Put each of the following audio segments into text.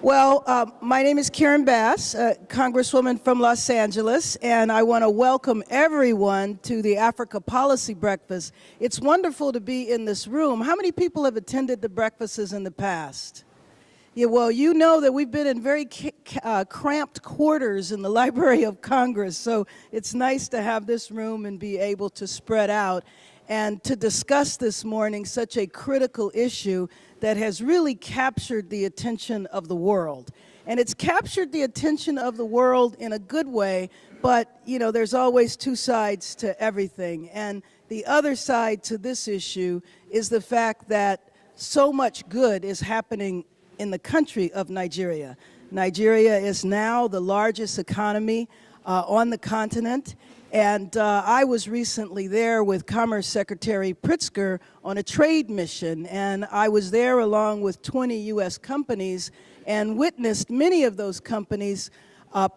Well, my name is Karen Bass, Congresswoman from Los Angeles, and I want to welcome everyone to the Africa Policy Breakfast. It's wonderful to be in this room. How many people have attended the breakfasts in the past? Yeah, well, you know that we've been in very cramped quarters in the Library of Congress, so it's nice to have this room and be able to spread out and to discuss this morning such a critical issue that has really captured the attention of the world. And it's captured the attention of the world in a good way, but you know, there's always two sides to everything. And the other side to this issue is the fact that so much good is happening in the country of Nigeria. Nigeria is now the largest economy on the continent. And I was recently there with Commerce Secretary Pritzker on a trade mission, and I was there along with 20 U.S. companies and witnessed many of those companies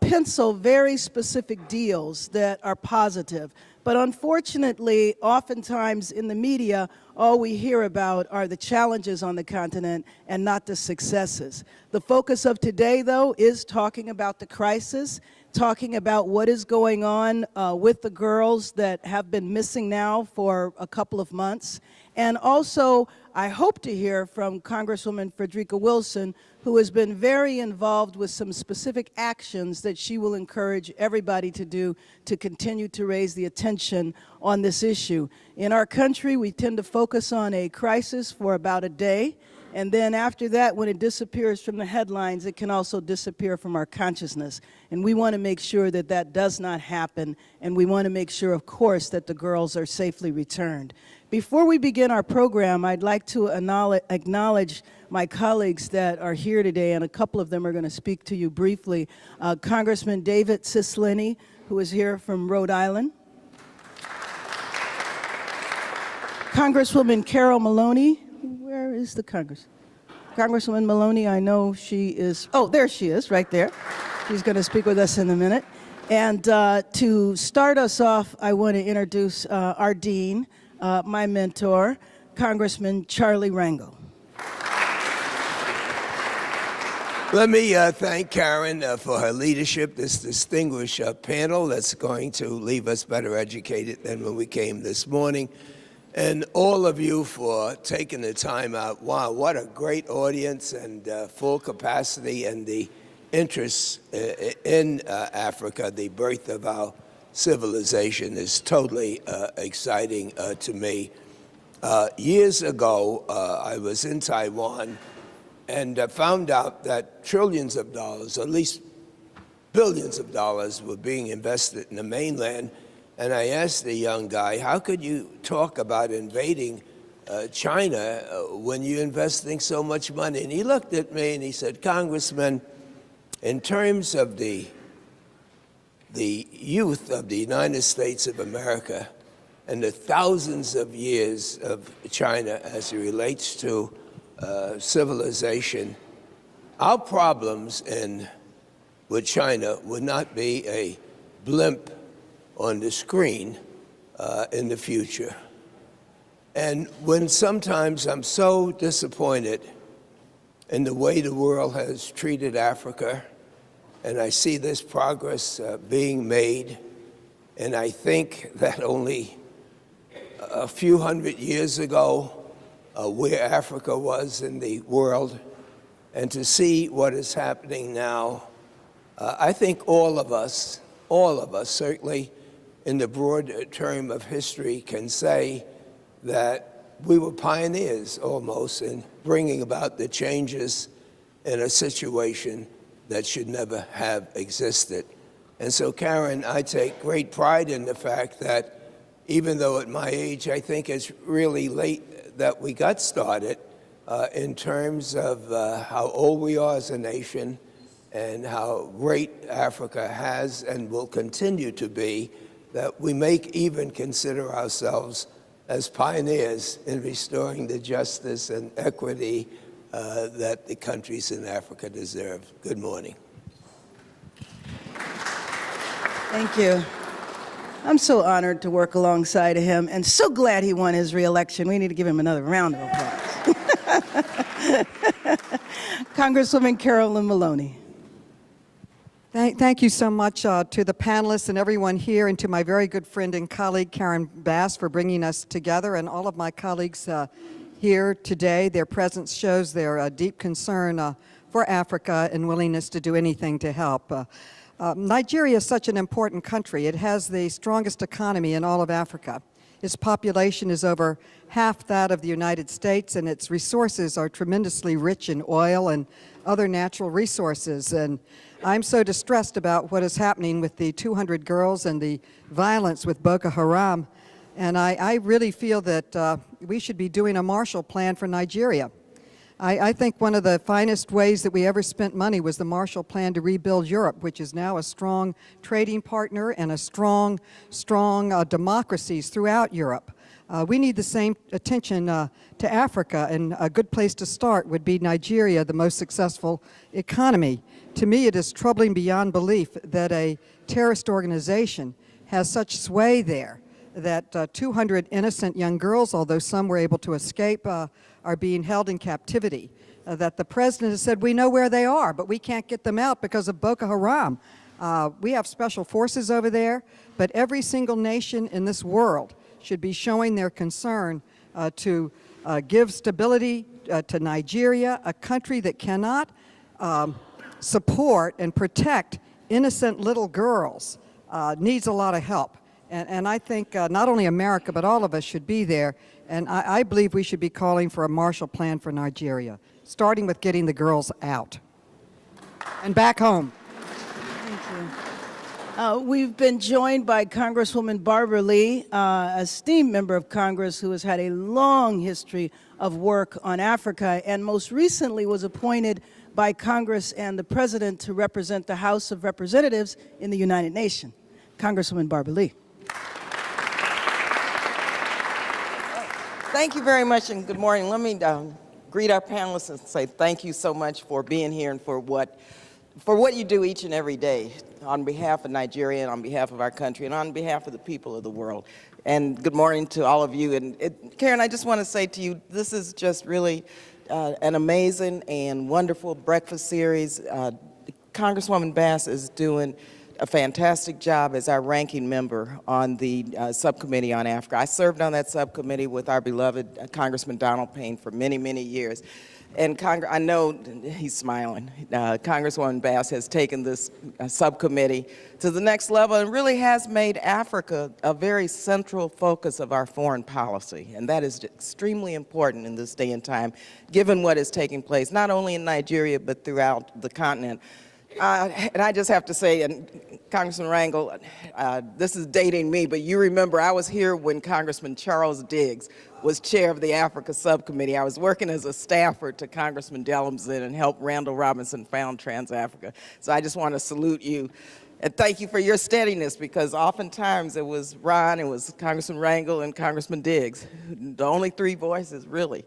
pencil very specific deals that are positive. But unfortunately, oftentimes in the media, all we hear about are the challenges on the continent and not the successes. The focus of today, though, is talking about the crisis, talking about what is going on with the girls that have been missing now for a couple of months. And also, I hope to hear from Congresswoman Frederica Wilson, who has been very involved with some specific actions that she will encourage everybody to do to continue to raise the attention on this issue. In our country, we tend to focus on a crisis for about a day. And then after that, when it disappears from the headlines, it can also disappear from our consciousness. And we want to make sure that that does not happen. And we want to make sure, of course, that the girls are safely returned. Before we begin our program, I'd like to acknowledge my colleagues that are here today, and a couple of them are going to speak to you briefly. Congressman David Cicilline, who is here from Rhode Island. Congresswoman Carol Maloney. Where is the Congresswoman Maloney? I know she is, oh, there she is, right there. She's going to speak with us in a minute. And to start us off, I want to introduce our dean, my mentor, Congressman Charlie Rangel. Let me thank Karen for her leadership, this distinguished panel that's going to leave us better educated than when we came this morning. And all of you for taking the time out. Wow, what a great audience and full capacity, and the interest in Africa, the birth of our civilization, is totally exciting to me. Years ago, I was in Taiwan and found out that trillions of dollars, or at least billions of dollars, were being invested in the mainland. And I asked the young guy, how could you talk about invading China when you're investing so much money? And he looked at me and he said, Congressman, in terms of the youth of the United States of America and the thousands of years of China as it relates to civilization, our problems with China would not be a blimp on the screen in the future. And when sometimes I'm so disappointed in the way the world has treated Africa, and I see this progress being made, and I think that only a few hundred years ago, where Africa was in the world, and to see what is happening now, I think all of us certainly in the broad term of history, can say that we were pioneers almost in bringing about the changes in a situation that should never have existed. And so, Karen, I take great pride in the fact that even though at my age, I think it's really late that we got started in terms of how old we are as a nation and how great Africa has and will continue to be, that we may even consider ourselves as pioneers in restoring the justice and equity that the countries in Africa deserve. Good morning. Thank you. I'm so honored to work alongside him and so glad he won his re-election. We need to give him another round of applause. Congresswoman Carolyn Maloney. Thank you so much to the panelists and everyone here, and to my very good friend and colleague Karen Bass for bringing us together, and all of my colleagues here today. Their presence shows their deep concern for Africa and willingness to do anything to help. Nigeria is such an important country. It has the strongest economy in all of Africa. Its population is over half that of the United States, and its resources are tremendously rich in oil and other natural resources. And I'm so distressed about what is happening with the 200 girls and the violence with Boko Haram. And I really feel that we should be doing a Marshall Plan for Nigeria. I think one of the finest ways that we ever spent money was the Marshall Plan to rebuild Europe, which is now a strong trading partner and a strong democracies throughout Europe. We need the same attention to Africa, and a good place to start would be Nigeria, the most successful economy. To me, it is troubling beyond belief that a terrorist organization has such sway there that 200 innocent young girls, although some were able to escape, are being held in captivity. That the president has said, we know where they are, but we can't get them out because of Boko Haram. We have special forces over there, but every single nation in this world should be showing their concern to give stability to Nigeria, a country that cannot support and protect innocent little girls, needs a lot of help. And I think not only America, but all of us should be there. And I believe we should be calling for a Marshall Plan for Nigeria, starting with getting the girls out and back home. Thank you. We've been joined by Congresswoman Barbara Lee, a esteemed member of Congress who has had a long history of work on Africa, and most recently was appointed by Congress and the President to represent the House of Representatives in the United Nations. Congresswoman Barbara Lee. Thank you very much, and good morning. Let me greet our panelists and say thank you so much for being here and for what you do each and every day on behalf of Nigeria and on behalf of our country and on behalf of the people of the world. And good morning to all of you. And Karen, I just want to say to you, this is just really an amazing and wonderful breakfast series. Congresswoman Bass is doing a fantastic job as our ranking member on the subcommittee on Africa. I served on that subcommittee with our beloved Congressman Donald Payne for many, many years. And I know he's smiling. Congresswoman Bass has taken this subcommittee to the next level and really has made Africa a very central focus of our foreign policy. And that is extremely important in this day and time, given what is taking place, not only in Nigeria, but throughout the continent. And I just have to say, and Congressman Rangel, this is dating me, but you remember I was here when Congressman Charles Diggs was chair of the Africa Subcommittee. I was working as a staffer to Congressman Delhamson and helped Randall Robinson found Trans-Africa. So I just want to salute you and thank you for your steadiness, because oftentimes it was Ron, it was Congressman Rangel, and Congressman Diggs, the only three voices really,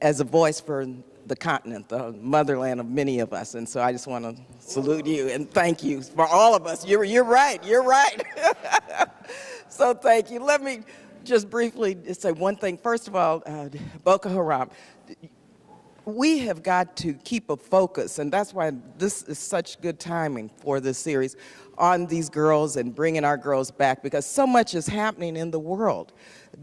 as a voice for the continent, the motherland of many of us. And so I just want to salute you and thank you for all of us. You're right, you're right. So thank you. Let me just briefly say one thing. First of all, Boko Haram. We have got to keep a focus, and that's why this is such good timing for this series, on these girls and bringing our girls back, because so much is happening in the world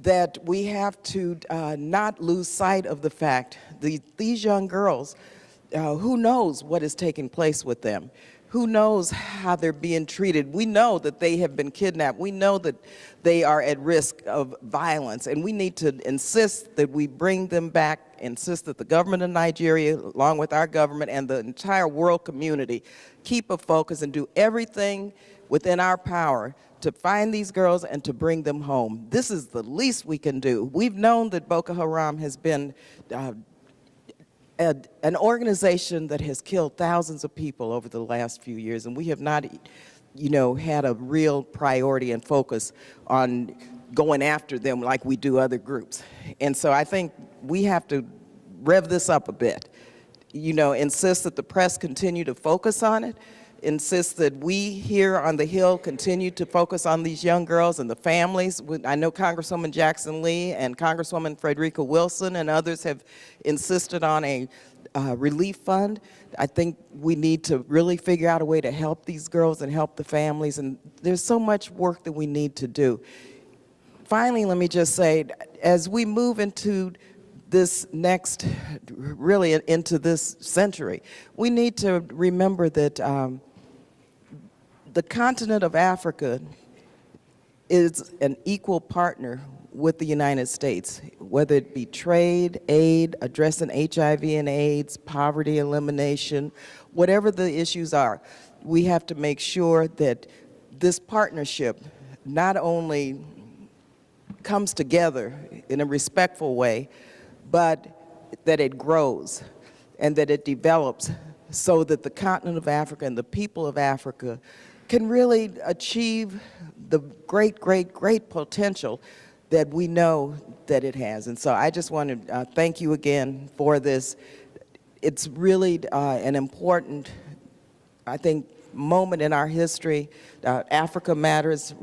that we have to not lose sight of the fact that these young girls, who knows what is taking place with them? Who knows how they're being treated? We know that they have been kidnapped. We know that they are at risk of violence, and we need to insist that we bring them back, insist that the government of Nigeria, along with our government and the entire world community, keep a focus and do everything within our power to find these girls and to bring them home. This is the least we can do. We've known that Boko Haram has been an organization that has killed thousands of people over the last few years, and we have not, had a real priority and focus on going after them like we do other groups. And so I think we have to rev this up a bit, insist that the press continue to focus on it, insist that we here on the Hill continue to focus on these young girls and the families. I know Congresswoman Jackson Lee and Congresswoman Frederica Wilson and others have insisted on a relief fund. I think we need to really figure out a way to help these girls and help the families, and there's so much work that we need to do. Finally, let me just say, as we move into this next, really into this century, we need to remember that the continent of Africa is an equal partner with the United States, whether it be trade, aid, addressing HIV and AIDS, poverty elimination, whatever the issues are. We have to make sure that this partnership not only comes together in a respectful way, but that it grows and that it develops so that the continent of Africa and the people of Africa can really achieve the great, great, great potential that we know that it has. And so I just want to thank you again for this. It's really an important, I think, moment in our history. Africa Matters,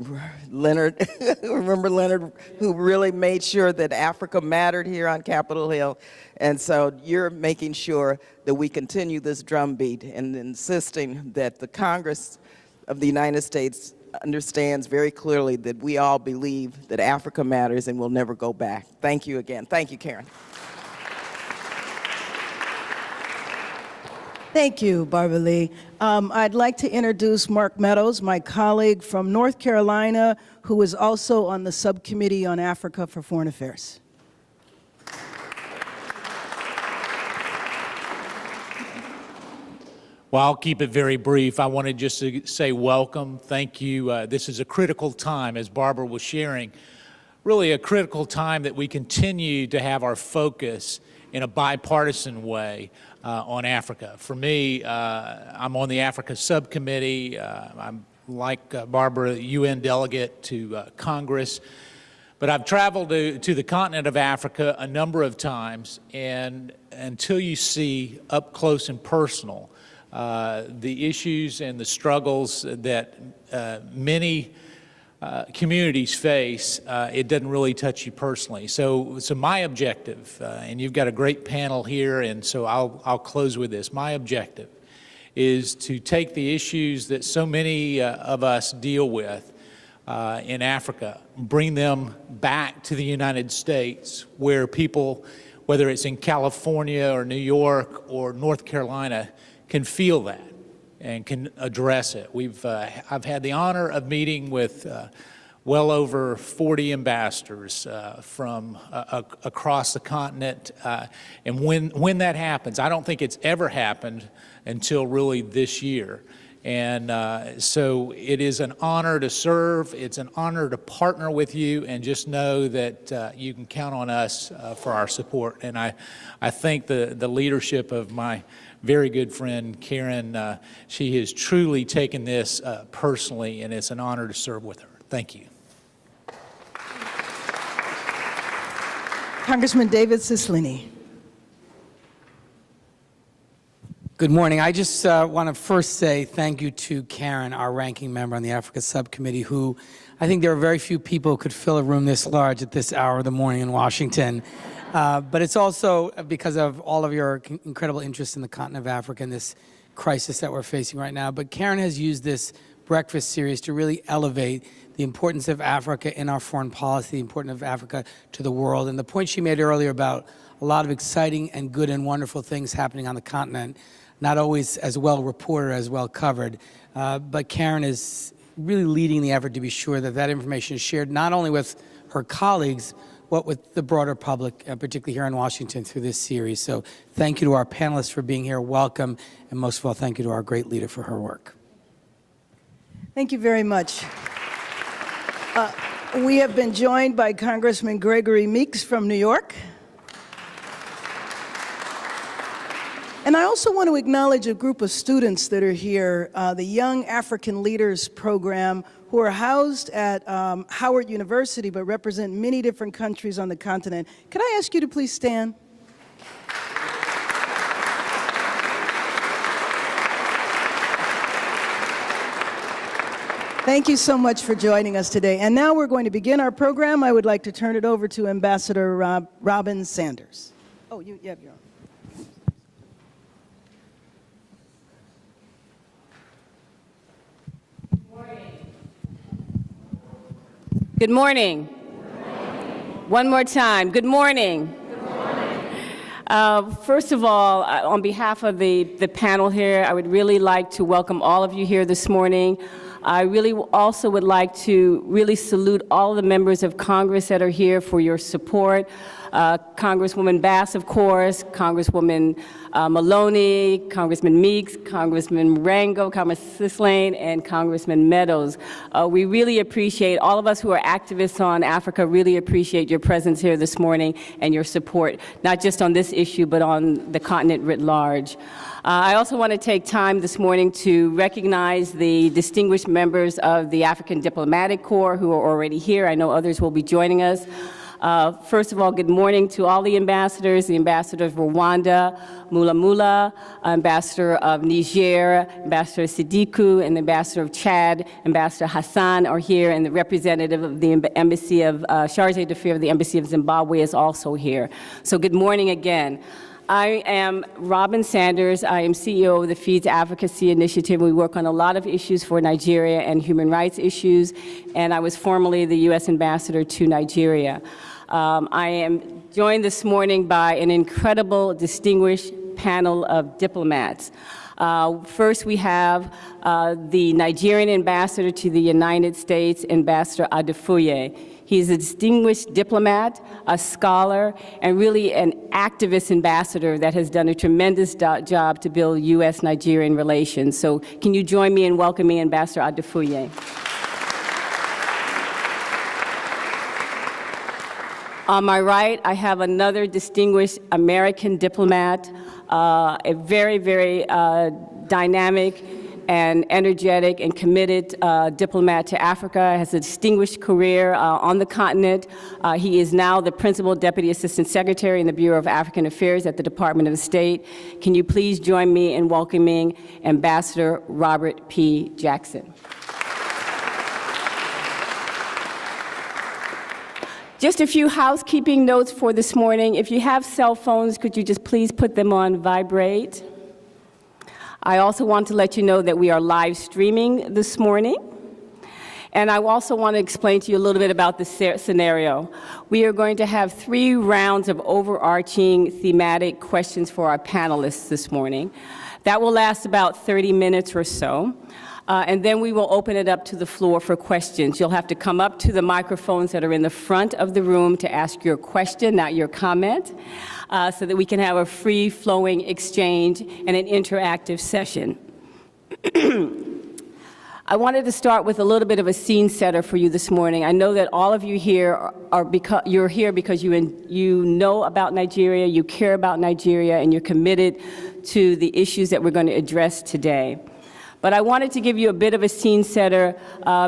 Leonard, remember Leonard, who really made sure that Africa mattered here on Capitol Hill. And so you're making sure that we continue this drumbeat and insisting that the Congress of the United States understands very clearly that we all believe that Africa matters and will never go back. Thank you again. Thank you, Karen. Thank you, Barbara Lee. I'd like to introduce Mark Meadows, my colleague from North Carolina, who is also on the Subcommittee on Africa for Foreign Affairs. Well, I'll keep it very brief. I wanted just to say welcome, thank you. This is a critical time, as Barbara was sharing, really a critical time that we continue to have our focus in a bipartisan way on Africa. For me, I'm on the Africa Subcommittee. I'm, like Barbara, UN delegate to Congress. But I've traveled to the continent of Africa a number of times, and until you see up close and personal the issues and the struggles that many communities face, it doesn't really touch you personally. So my objective, and you've got a great panel here, and so I'll close with this. My objective is to take the issues that so many of us deal with in Africa, bring them back to the United States, where people, whether it's in California or New York or North Carolina, can feel that and can address it. I've had the honor of meeting with well over 40 ambassadors from across the continent, and when that happens, I don't think it's ever happened until really this year. And so it is an honor to serve, it's an honor to partner with you, and just know that you can count on us for our support. And I thank the leadership of my very good friend Karen. She has truly taken this personally, and it's an honor to serve with her. Thank you. Congressman David Cicilline. Good morning. I just want to first say thank you to Karen, our ranking member on the Africa Subcommittee, who I think there are very few people who could fill a room this large at this hour of the morning in Washington. But it's also because of all of your incredible interest in the continent of Africa and this crisis that we're facing right now. But Karen has used this breakfast series to really elevate the importance of Africa in our foreign policy, the importance of Africa to the world. And the point she made earlier about a lot of exciting and good and wonderful things happening on the continent, not always as well reported, as well covered. But Karen is really leading the effort to be sure that that information is shared not only with her colleagues, but with the broader public, particularly here in Washington, through this series. So thank you to our panelists for being here. Welcome. And most of all, thank you to our great leader for her work. Thank you very much. We have been joined by Congressman Gregory Meeks from New York. And I also want to acknowledge a group of students that are here, the Young African Leaders Program, who are housed at Howard University but represent many different countries on the continent. Can I ask you to please stand? Thank you so much for joining us today. And now we're going to begin our program. I would like to turn it over to Ambassador Robin Sanders. Oh, you have your own. Good morning. One more time. Good morning. First of all, on behalf of the panel here, I would really like to welcome all of you here this morning. I really also would like to really salute all the members of Congress that are here for your support. Congresswoman Bass, of course, Congresswoman Maloney, Congressman Meeks, Congressman Rango, Congressman Sislane, and Congressman Meadows. We really appreciate, all of us who are activists on Africa really appreciate your presence here this morning and your support, not just on this issue, but on the continent writ large. I also want to take time this morning to recognize the distinguished members of the African Diplomatic Corps who are already here. I know others will be joining us. First of all, good morning to all the ambassadors, the ambassador of Rwanda, Mula Mula, ambassador of Niger, Ambassador Sidiku, and the ambassador of Chad, Ambassador Hassan are here, and the representative of the embassy of, Chargé d'Affaires of the Embassy of Zimbabwe is also here. So good morning again. I am Robin Sanders. I am CEO of the Feeds Advocacy Initiative. We work on a lot of issues for Nigeria and human rights issues, and I was formerly the U.S. ambassador to Nigeria. I am joined this morning by an incredible, distinguished panel of diplomats. First, we have the Nigerian ambassador to the United States, Ambassador Adefuye. He's a distinguished diplomat, a scholar, and really an activist ambassador that has done a tremendous job to build U.S.-Nigerian relations. So can you join me in welcoming Ambassador Adefuye? On my right, I have another distinguished American diplomat, a very, very dynamic and energetic and committed diplomat to Africa, has a distinguished career on the continent. He is now the Principal Deputy Assistant Secretary in the Bureau of African Affairs at the Department of State. Can you please join me in welcoming Ambassador Robert P. Jackson? Just a few housekeeping notes for this morning. If you have cell phones, could you just please put them on vibrate? I also want to let you know that we are live streaming this morning. And I also want to explain to you a little bit about the scenario. We are going to have 3 rounds of overarching thematic questions for our panelists this morning. That will last about 30 minutes or so. And then we will open it up to the floor for questions. You'll have to come up to the microphones that are in the front of the room to ask your question, not your comment, so that we can have a free-flowing exchange and an interactive session. I wanted to start with a little bit of a scene setter for you this morning. I know that all of you here you're here because you know about Nigeria, you care about Nigeria, and you're committed to the issues that we're going to address today. But I wanted to give you a bit of a scene setter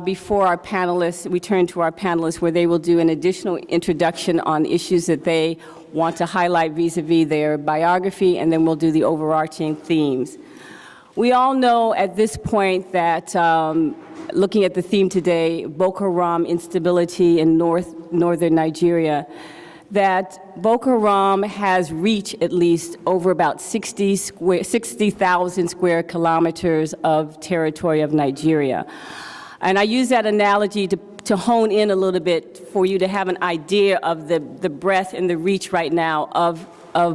before our panelists, we turn to our panelists, where they will do an additional introduction on issues that they want to highlight vis-a-vis their biography, and then we'll do the overarching themes. We all know at this point that, looking at the theme today, Boko Haram instability in northern Nigeria, that Boko Haram has reached at least over about 60,000 square kilometers of territory of Nigeria. And I use that analogy to hone in a little bit for you to have an idea of the breadth and the reach right now of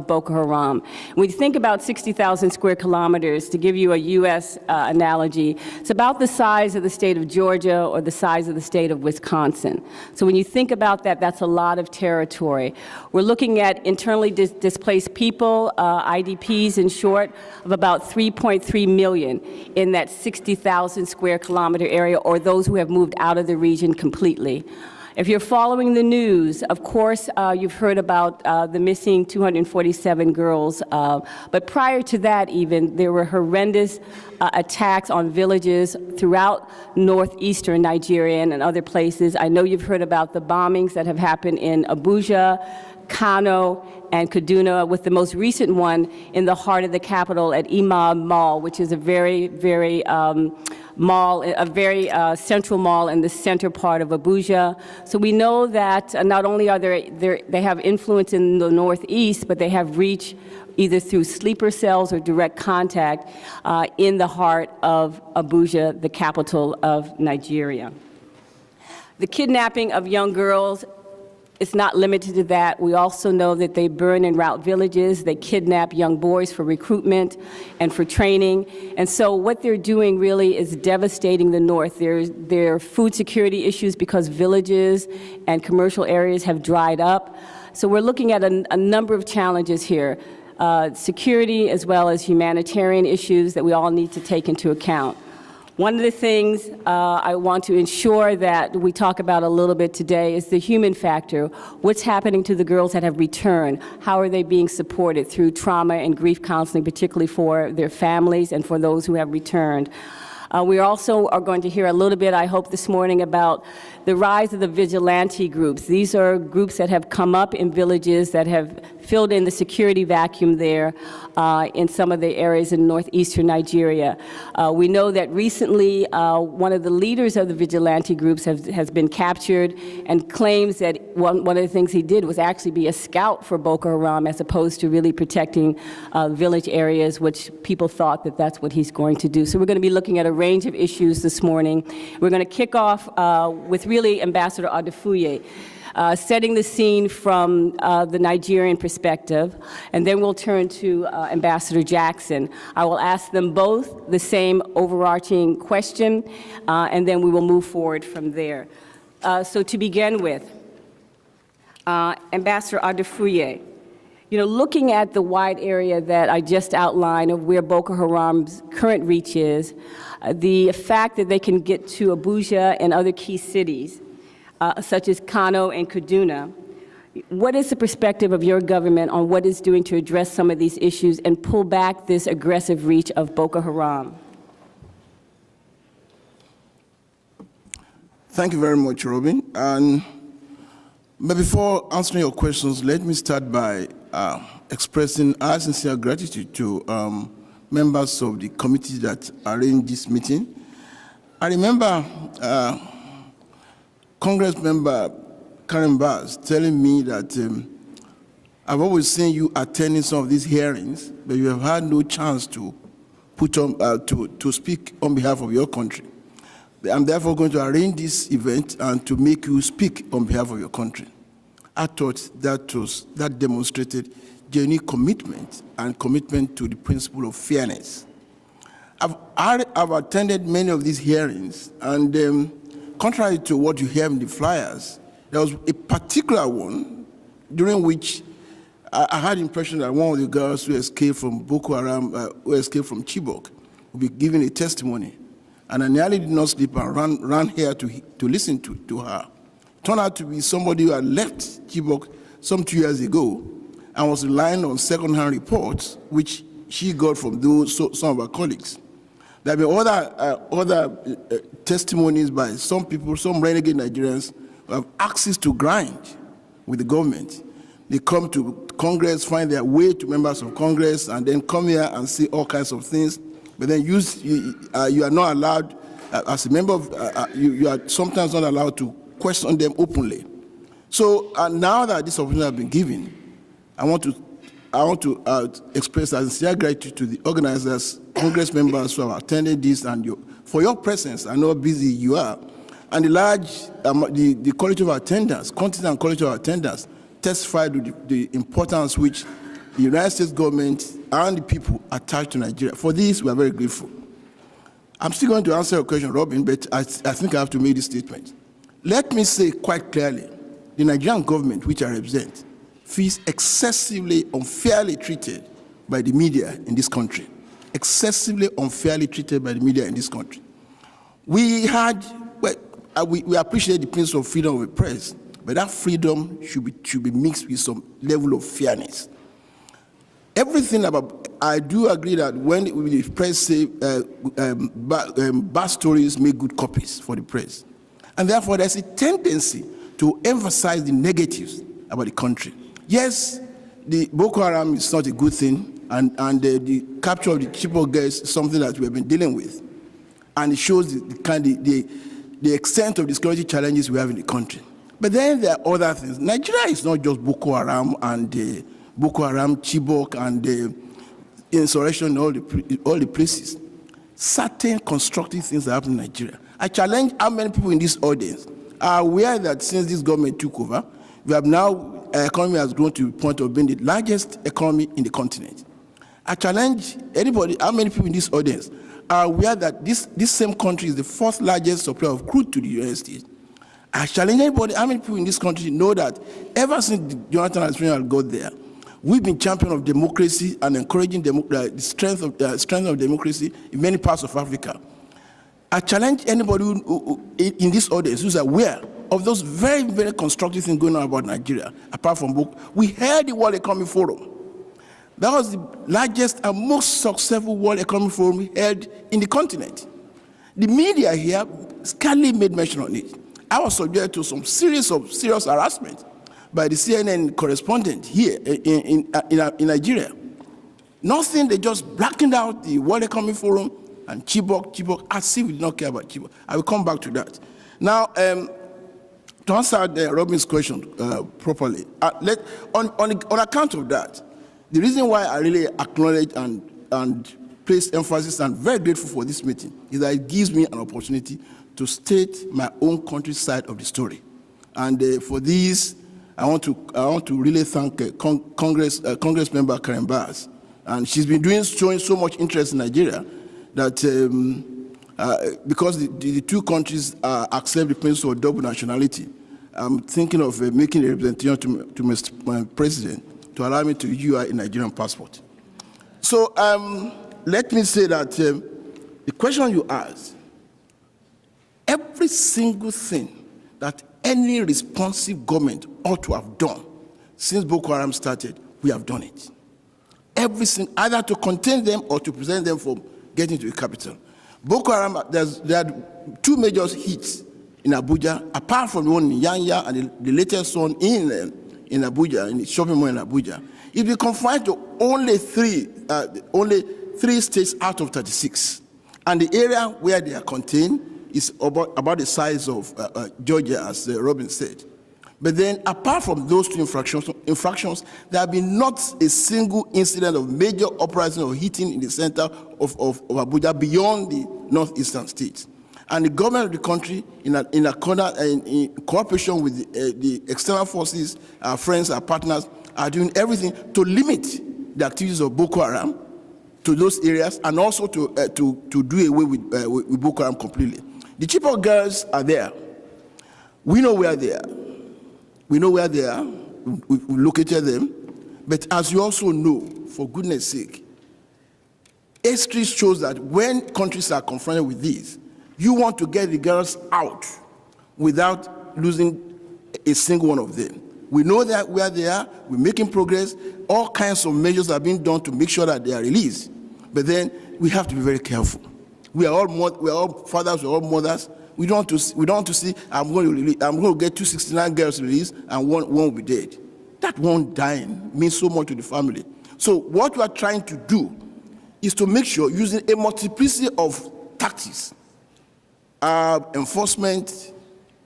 Boko Haram. When you think about 60,000 square kilometers, to give you a U.S. Analogy, it's about the size of the state of Georgia or the size of the state of Wisconsin. So when you think about that, that's a lot of territory. We're looking at internally displaced people, IDPs in short, of about 3.3 million in that 60,000 square kilometer area, or those who have moved out of the region completely. If you're following the news, of course, you've heard about the missing 247 girls. But prior to that even, there were horrendous attacks on villages throughout northeastern Nigeria and other places. I know you've heard about the bombings that have happened in Abuja, Kano, and Kaduna, with the most recent one in the heart of the capital at Imam Mall, which is a very, very mall, a very central mall in the center part of Abuja. So we know that not only are they have influence in the Northeast, but they have reach either through sleeper cells or direct contact in the heart of Abuja, the capital of Nigeria. The kidnapping of young girls, it's not limited to that. We also know that they burn and rout villages. They kidnap young boys for recruitment and for training. And so what they're doing really is devastating the North. There are food security issues because villages and commercial areas have dried up. So we're looking at a number of challenges here. Security as well as humanitarian issues that we all need to take into account. One of the things I want to ensure that we talk about a little bit today is the human factor. What's happening to the girls that have returned? How are they being supported through trauma and grief counseling, particularly for their families and for those who have returned? We also are going to hear a little bit, I hope, this morning about the rise of the vigilante groups. These are groups that have come up in villages that have filled in the security vacuum there in some of the areas in northeastern Nigeria. We know that recently one of the leaders of the vigilante groups has been captured and claims that one of the things he did was actually be a scout for Boko Haram as opposed to really protecting village areas, which people thought that that's what he's going to do. So we're going to be looking at a range of issues this morning. We're going to kick off with really Ambassador Adefuye, setting the scene from the Nigerian perspective, and then we'll turn to Ambassador Jackson. I will ask them both the same overarching question, and then we will move forward from there. So to begin with, Ambassador Adefuye, you know, looking at the wide area that I just outlined of where Boko Haram's current reach is, the fact that they can get to Abuja and other key cities, such as Kano and Kaduna, what is the perspective of your government on what it's doing to address some of these issues and pull back this aggressive reach of Boko Haram? Thank you very much, Robin. But before answering your questions, let me start by expressing our sincere gratitude to members of the committee that arranged this meeting. I remember Congress member Karen Bass telling me that I've always seen you attending some of these hearings, but you have had no chance to put on to speak on behalf of your country. I'm therefore going to arrange this event and to make you speak on behalf of your country. I thought that demonstrated genuine commitment and commitment to the principle of fairness. I've attended many of these hearings, and contrary to what you hear in the flyers, there was a particular one during which I had the impression that one of the girls who escaped from Boko Haram, who escaped from Chibok, would be giving a testimony. And I nearly did not sleep and ran here to listen to her. It turned out to be somebody who had left Chibok some 2 years ago and was relying on second-hand reports, which she got from some of her colleagues. There have been other testimonies by some people, some renegade Nigerians, who have access to grind with the government. They come to Congress, find their way to members of Congress, and then come here and say all kinds of things. But then you are not allowed, as a member of, you are sometimes not allowed to question them openly. So now that this opportunity has been given, I want to express our sincere gratitude to the organizers, Congress members who have attended this, and for your presence. I know how busy you are, and the large, the quality of attendance, quantity and quality of attendance, testified to the importance which the United States government and the people attach to Nigeria. For this, we are very grateful. I'm still going to answer your question, Robin, but I think I have to make this statement. Let me say quite clearly, the Nigerian government, which I represent, feels excessively unfairly treated by the media in this country. Excessively unfairly treated by the media in this country. We appreciate the principle of freedom of the press, but that freedom should be mixed with some level of fairness. Everything about, I do agree that when the press say bad stories make good copies for the press. And therefore, there's a tendency to emphasize the negatives about the country. Yes, the Boko Haram is not a good thing, and the capture of the Chibok girls is something that we have been dealing with. and it shows the extent of the security challenges we have in the country. But then there are other things. Nigeria is not just Boko Haram and Boko Haram, Chibok, and the insurrection in all the places. Certain constructive things that happen in Nigeria. I challenge how many people in this audience are aware that since this government took over, we have now, our economy has grown to the point of being the largest economy in the continent. I challenge anybody, how many people in this audience are aware that this same country is the fourth largest supplier of crude to the United States. I challenge anybody, how many people in this country know that ever since Jonathan Administration got there, we've been champion of democracy and encouraging the strength of democracy in many parts of Africa. I challenge anybody who in this audience who's aware of those very, very constructive things going on about Nigeria, apart from Boko. We held the World Economic Forum. That was the largest and most successful World Economic Forum we held in the continent. The media here scarcely made mention on it. I was subject to some serious harassment by the CNN correspondent here in Nigeria. Nothing, they just blackened out the World Economic Forum and Chibok, as if we did not care about Chibok. I will come back to that. Now, to answer Robin's question properly, on account of that, the reason why I really acknowledge and place emphasis and very grateful for this meeting is that it gives me an opportunity to state my own country's side of the story. And for this, I want to really thank Congress member Karen Bass. And she's been showing so much interest in Nigeria that because the two countries accept the principle of double nationality, I'm thinking of making a representation to Mr. President to allow me to issue a Nigerian passport. So let me say that the question you asked, every single thing that any responsive government ought to have done since Boko Haram started, we have done it. Everything, either to contain them or to prevent them from getting to the capital. Boko Haram, there are two major hits in Abuja, apart from the one in Yanya and the latest one in Abuja, in the shopping mall in Abuja. It will confine to only three states out of 36. And the area where they are contained is about the size of Georgia, as Robin said. But then, apart from those two infractions, there have been not a single incident of major uprising or hitting in the center of Abuja beyond the northeastern states. And the government of the country, in cooperation with the external forces, our friends, our partners, are doing everything to limit the activities of Boko Haram to those areas, and also to do away with Boko Haram completely. The Chibok girls are there. We know where they are. We know where they are. We've located them. But as you also know, for goodness sake, history shows that when countries are confronted with these, you want to get the girls out without losing a single one of them. We know that where they are, we're making progress. All kinds of measures are being done to make sure that they are released. But then we have to be very careful. We are all fathers, we are all mothers. We don't want to see, I'm going to get 269 girls released and one will be dead. That one dying means so much to the family. So what we are trying to do is to make sure, using a multiplicity of tactics, enforcement,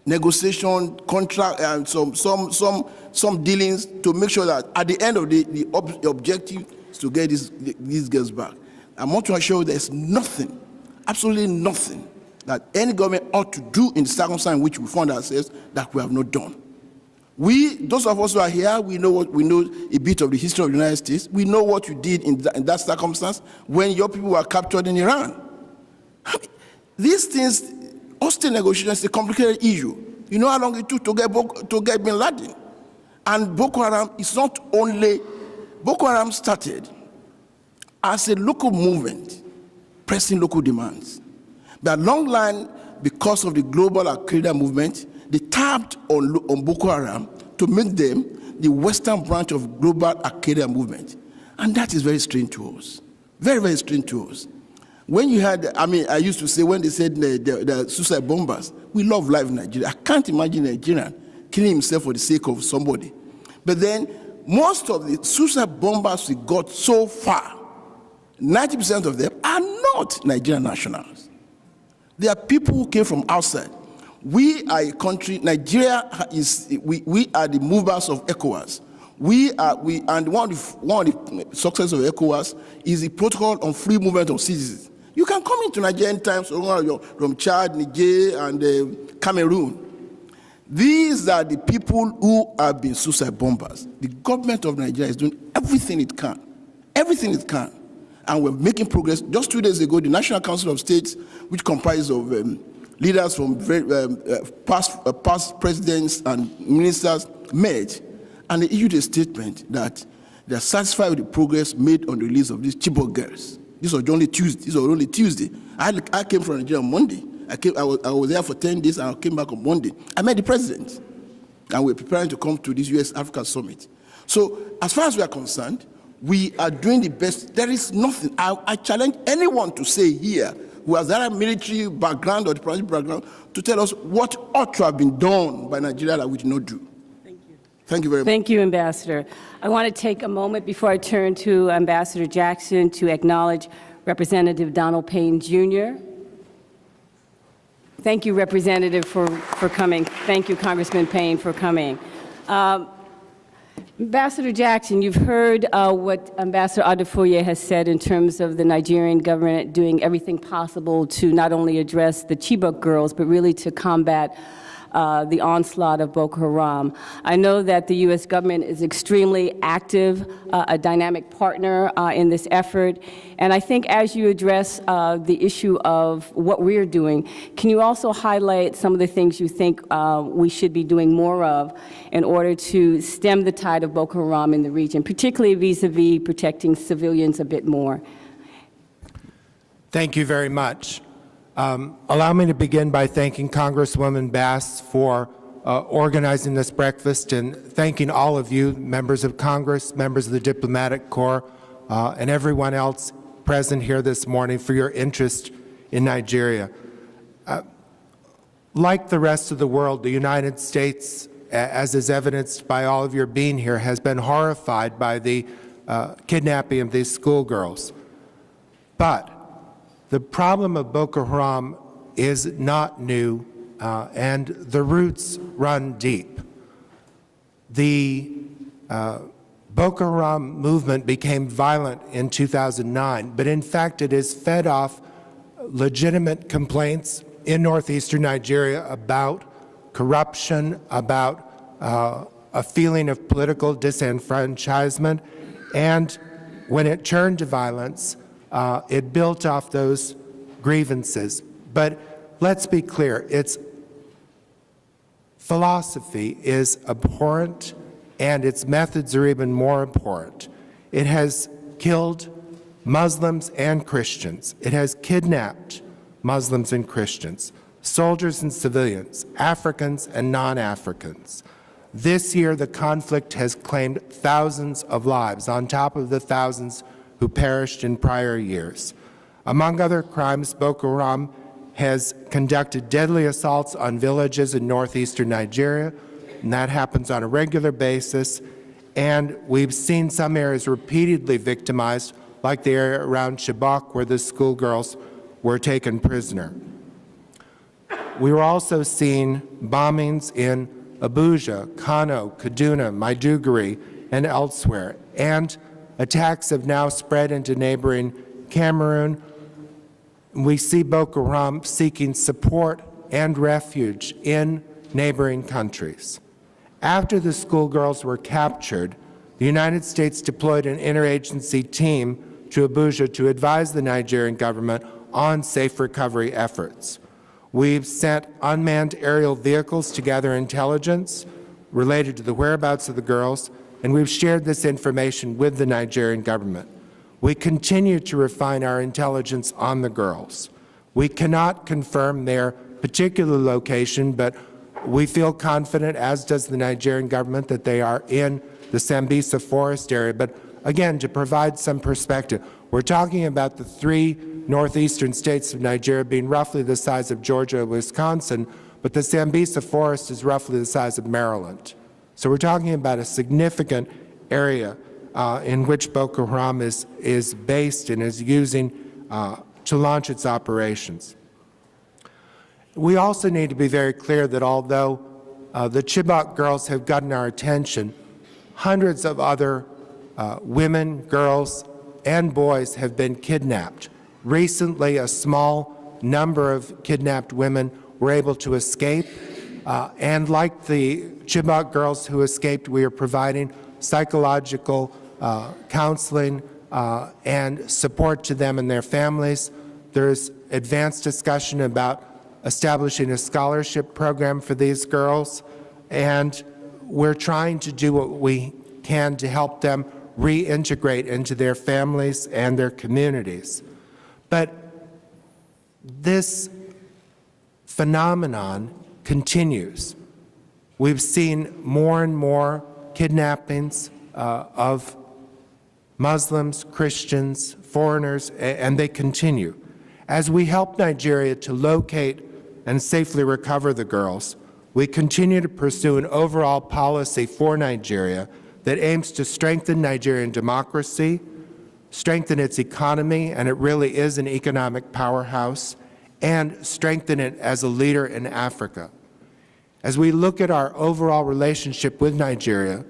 negotiation, contract, and some dealings, to make sure that at the end of the objective is to get these girls back. I want to assure you there's nothing, absolutely nothing, that any government ought to do in the circumstance in which we find ourselves that we have not done. Those of us who are here, we know a bit of the history of the United States. We know what you did in that circumstance when your people were captured in Iran. These things, hostile negotiations, is a complicated issue. You know how long it took to get Bin Laden. And Boko Haram is not only, Boko Haram started as a local movement, pressing local demands. But long line, because of the global Al-Qaeda movement, they tapped on Boko Haram to make them the western branch of global Al-Qaeda movement. And that is very strange to us. Very, very strange to us. When you had, I used to say, when they said the suicide bombers, we love life in Nigeria. I can't imagine a Nigerian killing himself for the sake of somebody. But then, most of the suicide bombers we got so far, 90% of them are not Nigerian nationals. There are people who came from outside. We are a country, Nigeria we are the movers of ECOWAS. And one of the success of ECOWAS is the protocol on free movement of citizens. You can come into Nigeria anytime from Chad, Niger, and Cameroon. These are the people who have been suicide bombers. The government of Nigeria is doing everything it can, and we're making progress. Just 2 days ago, the National Council of States, which comprises of leaders from past presidents and ministers, met, and they issued a statement that they're satisfied with the progress made on the release of these Chibok girls. This was only Tuesday. I came from Nigeria on Monday. I was there for 10 days, and I came back on Monday. I met the president, and we're preparing to come to this U.S.-Africa summit. So as far as we are concerned, we are doing the best. There is nothing. I challenge anyone to say here who has either military background or diplomatic background to tell us what ought to have been done by Nigeria that we did not do. Thank you. Thank you very much. Thank you, Ambassador. I want to take a moment before I turn to Ambassador Jackson to acknowledge Representative Donald Payne, Jr. Thank you, Representative, for coming. Thank you, Congressman Payne, for coming. Ambassador Jackson, you've heard what Ambassador Adefoye has said in terms of the Nigerian government doing everything possible to not only address the Chibok girls, but really to combat the onslaught of Boko Haram. I know that the U.S. government is extremely active, a dynamic partner in this effort. And I think as you address the issue of what we're doing, can you also highlight some of the things you think we should be doing more of in order to stem the tide of Boko Haram in the region, particularly vis-a-vis protecting civilians a bit more? Thank you very much. Allow me to begin by thanking Congresswoman Bass for organizing this breakfast and thanking all of you, members of Congress, members of the Diplomatic Corps, and everyone else present here this morning for your interest in Nigeria. Like the rest of the world, the United States, as is evidenced by all of your being here, has been horrified by the kidnapping of these schoolgirls. But the problem of Boko Haram is not new, and the roots run deep. The Boko Haram movement became violent in 2009, but in fact it is fed off legitimate complaints in northeastern Nigeria about corruption, about a feeling of political disenfranchisement, and when it turned to violence, it built off those grievances. But let's be clear, its philosophy is abhorrent and its methods are even more abhorrent. It has killed Muslims and Christians. It has kidnapped Muslims and Christians, soldiers and civilians, Africans and non-Africans. This year, the conflict has claimed thousands of lives on top of the thousands who perished in prior years. Among other crimes, Boko Haram has conducted deadly assaults on villages in northeastern Nigeria, and that happens on a regular basis. And we've seen some areas repeatedly victimized, like the area around Chibok, where the schoolgirls were taken prisoner. We were also seeing bombings in Abuja, Kano, Kaduna, Maiduguri, and elsewhere. And attacks have now spread into neighboring Cameroon. We see Boko Haram seeking support and refuge in neighboring countries. After the schoolgirls were captured, the United States deployed an interagency team to Abuja to advise the Nigerian government on safe recovery efforts. We've sent unmanned aerial vehicles to gather intelligence related to the whereabouts of the girls, and we've shared this information with the Nigerian government. We continue to refine our intelligence on the girls. We cannot confirm their particular location, but we feel confident, as does the Nigerian government, that they are in the Sambisa forest area. But again, to provide some perspective, we're talking about the 3 northeastern states of Nigeria being roughly the size of Georgia and Wisconsin, but the Sambisa forest is roughly the size of Maryland. So we're talking about a significant area in which Boko Haram is based and is using to launch its operations. we also need to be very clear that although the Chibok girls have gotten our attention, hundreds of other women, girls, and boys have been kidnapped. Recently, a small number of kidnapped women were able to escape, and like the Chibok girls who escaped, we are providing psychological counseling and support to them and their families. There's advanced discussion about establishing a scholarship program for these girls, and we're trying to do what we can to help them reintegrate into their families and their communities. But this phenomenon continues. We've seen more and more kidnappings of Muslims, Christians, foreigners, and they continue. As we help Nigeria to locate and safely recover the girls, we continue to pursue an overall policy for Nigeria that aims to strengthen Nigerian democracy, strengthen its economy, and it really is an economic powerhouse, and strengthen it as a leader in Africa. As we look at our overall relationship with Nigeria,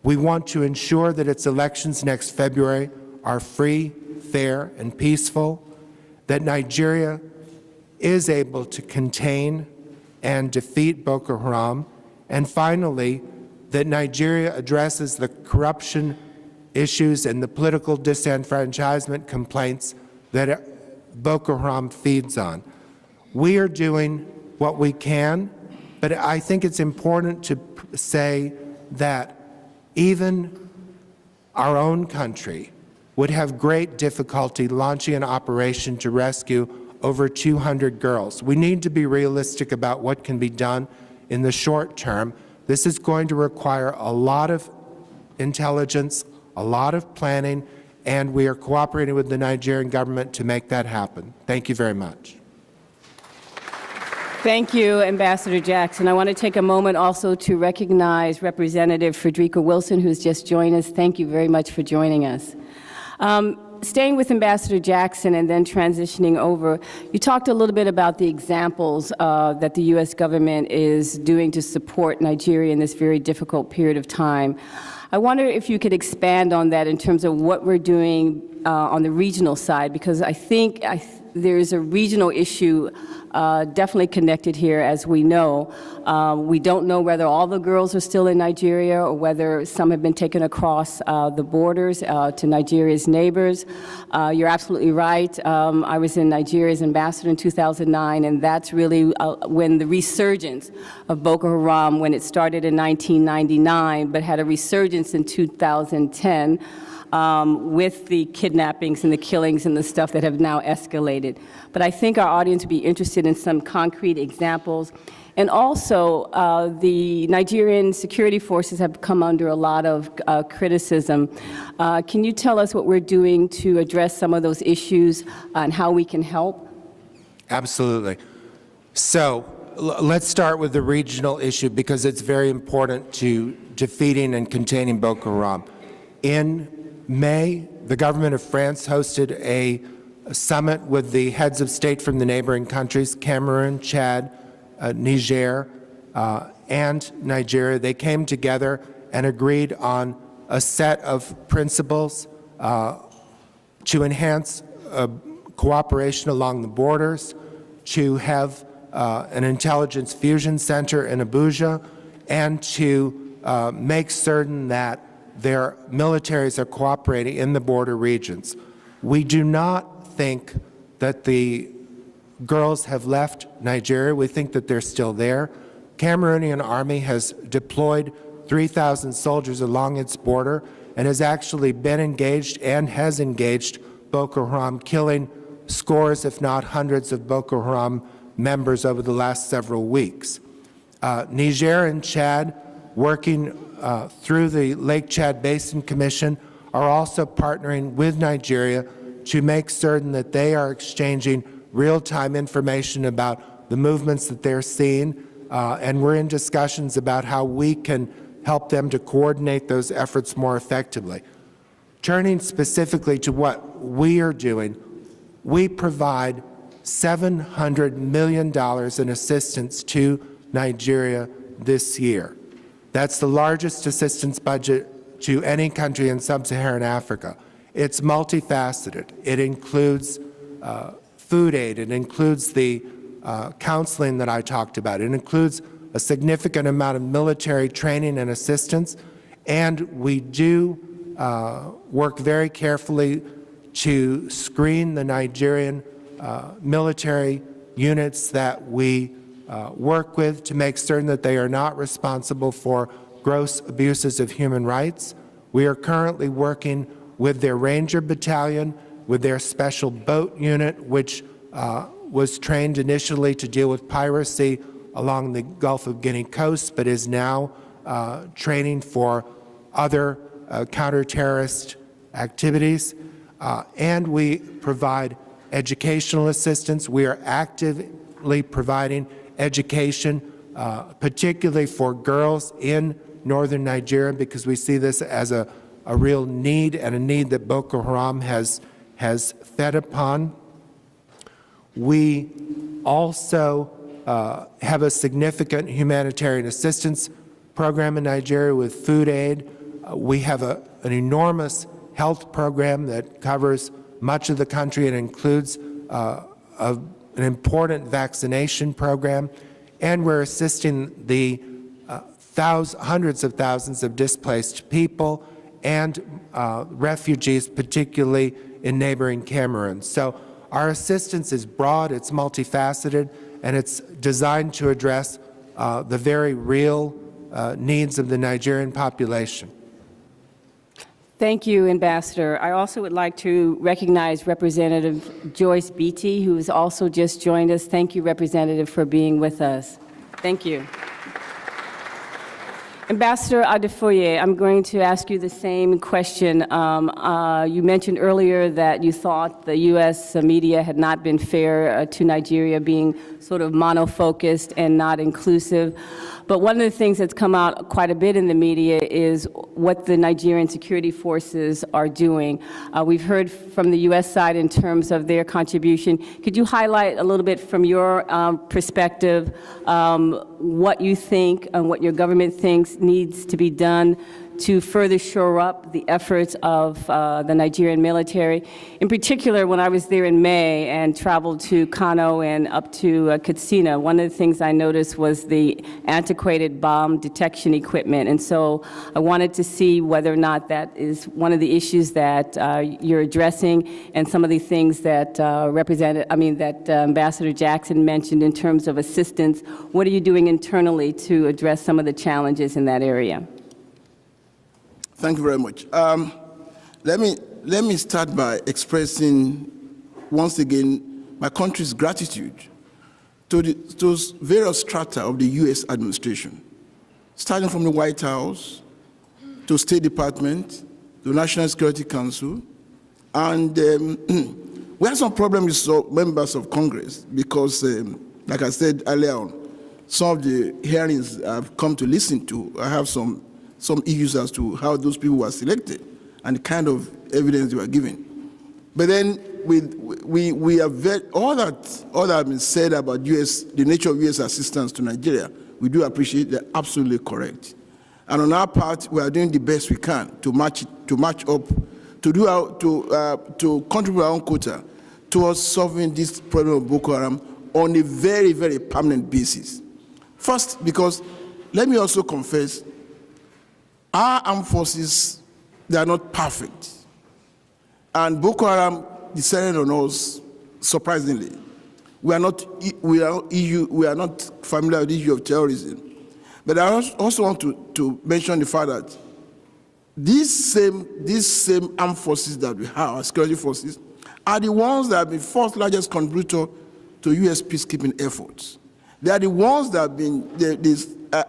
we want to ensure that its elections next February are free, fair, and peaceful, that Nigeria is able to contain and defeat Boko Haram, and finally, that Nigeria addresses the corruption issues and the political disenfranchisement complaints that Boko Haram feeds on. We are doing what we can, but I think it's important to say that even our own country would have great difficulty launching an operation to rescue over 200 girls. We need to be realistic about what can be done in the short term. This is going to require a lot of intelligence, a lot of planning, and we are cooperating with the Nigerian government to make that happen. Thank you very much. Thank you, Ambassador Jackson. I want to take a moment also to recognize Representative Frederica Wilson, who's just joined us. Thank you very much for joining us. Staying with Ambassador Jackson and then transitioning over, you talked a little bit about the examples that the U.S. government is doing to support Nigeria in this very difficult period of time. I wonder if you could expand on that in terms of what we're doing on the regional side, because I think there is a regional issue definitely connected here, as we know. We don't know whether all the girls are still in Nigeria or whether some have been taken across the borders to Nigeria's neighbors. You're absolutely right. I was in Nigeria as ambassador in 2009, and that's really when the resurgence of Boko Haram, when it started in 1999, but had a resurgence in 2010. With the kidnappings and the killings and the stuff that have now escalated. But I think our audience would be interested in some concrete examples. And also, the Nigerian security forces have come under a lot of criticism. Can you tell us what we're doing to address some of those issues and how we can help? Absolutely. So let's start with the regional issue because it's very important to defeating and containing Boko Haram. In May, the government of France hosted a summit with the heads of state from the neighboring countries, Cameroon, Chad, Niger, and Nigeria. They came together and agreed on a set of principles to enhance cooperation along the borders, to have an intelligence fusion center in Abuja, and to make certain that their militaries are cooperating in the border regions. We do not think that the girls have left Nigeria. We think that they're still there. Cameroonian army has deployed 3,000 soldiers along its border and has actually been engaged and has engaged Boko Haram, killing scores, if not hundreds, of Boko Haram members over the last several weeks. Niger and Chad, working through the Lake Chad Basin Commission, are also partnering with Nigeria to make certain that they are exchanging real-time information about the movements that they're seeing, and we're in discussions about how we can help them to coordinate those efforts more effectively. Turning specifically to what we are doing, we provide $700 million in assistance to Nigeria this year. That's the largest assistance budget to any country in sub-Saharan Africa. It's multifaceted. It includes food aid. It includes the counseling that I talked about. It includes a significant amount of military training and assistance. And we do work very carefully to screen the Nigerian military units that we work with to make certain that they are not responsible for gross abuses of human rights. We are currently working with their Ranger Battalion, with their special boat unit, which was trained initially to deal with piracy along the Gulf of Guinea coast, but is now training for other counter-terrorist activities. And we provide educational assistance. We are actively providing education, particularly for girls in northern Nigeria, because we see this as a real need and a need that Boko Haram has fed upon. We also have a significant humanitarian assistance program in Nigeria with food aid. We have an enormous health program that covers much of the country. It includes an important vaccination program, and we're assisting the hundreds of thousands of displaced people and refugees, particularly in neighboring Cameroon. So our assistance is broad, it's multifaceted, and it's designed to address the very real needs of the Nigerian population. Thank you, Ambassador. I also would like to recognize Representative Joyce Beatty, who has also just joined us. Thank you, Representative, for being with us. Thank you. Ambassador Adefoye, I'm going to ask you the same question. You mentioned earlier that you thought the U.S. media had not been fair to Nigeria, being sort of monofocused and not inclusive. But one of the things that's come out quite a bit in the media is what the Nigerian security forces are doing. We've heard from the U.S. side in terms of their contribution. Could you highlight a little bit from your perspective what you think and what your government thinks needs to be done to further shore up the efforts of the Nigerian military? In particular, when I was there in May and traveled to Kano and up to Katsina, one of the things I noticed was the antiquated bomb detection equipment. And so I wanted to see whether or not that is one of the issues that you're addressing, and some of the things that Ambassador Jackson mentioned in terms of assistance. What are you doing internally to address some of the challenges in that area? Thank you very much. Let me start by expressing once again my country's gratitude to those various strata of the U.S. administration, starting from the White House to State Department, the National Security Council, and we had some problems with members of Congress because, like I said earlier on, some of the hearings I've come to listen to, I have some issues as to how those people were selected and the kind of evidence they were given. But then we have all that has been said about the nature of U.S. assistance to Nigeria. We do appreciate they're absolutely correct. And on our part, we are doing the best we can to match up, to contribute our own quota towards solving this problem of Boko Haram on a very, very permanent basis. First, because let me also confess, our armed forces, they are not perfect. And Boko Haram descended on us, surprisingly. We are not familiar with the issue of terrorism. But I also want to mention the fact that these same armed forces that we have, our security forces, are the ones that have been fourth largest contributor to U.S. peacekeeping efforts. They are the ones that have been,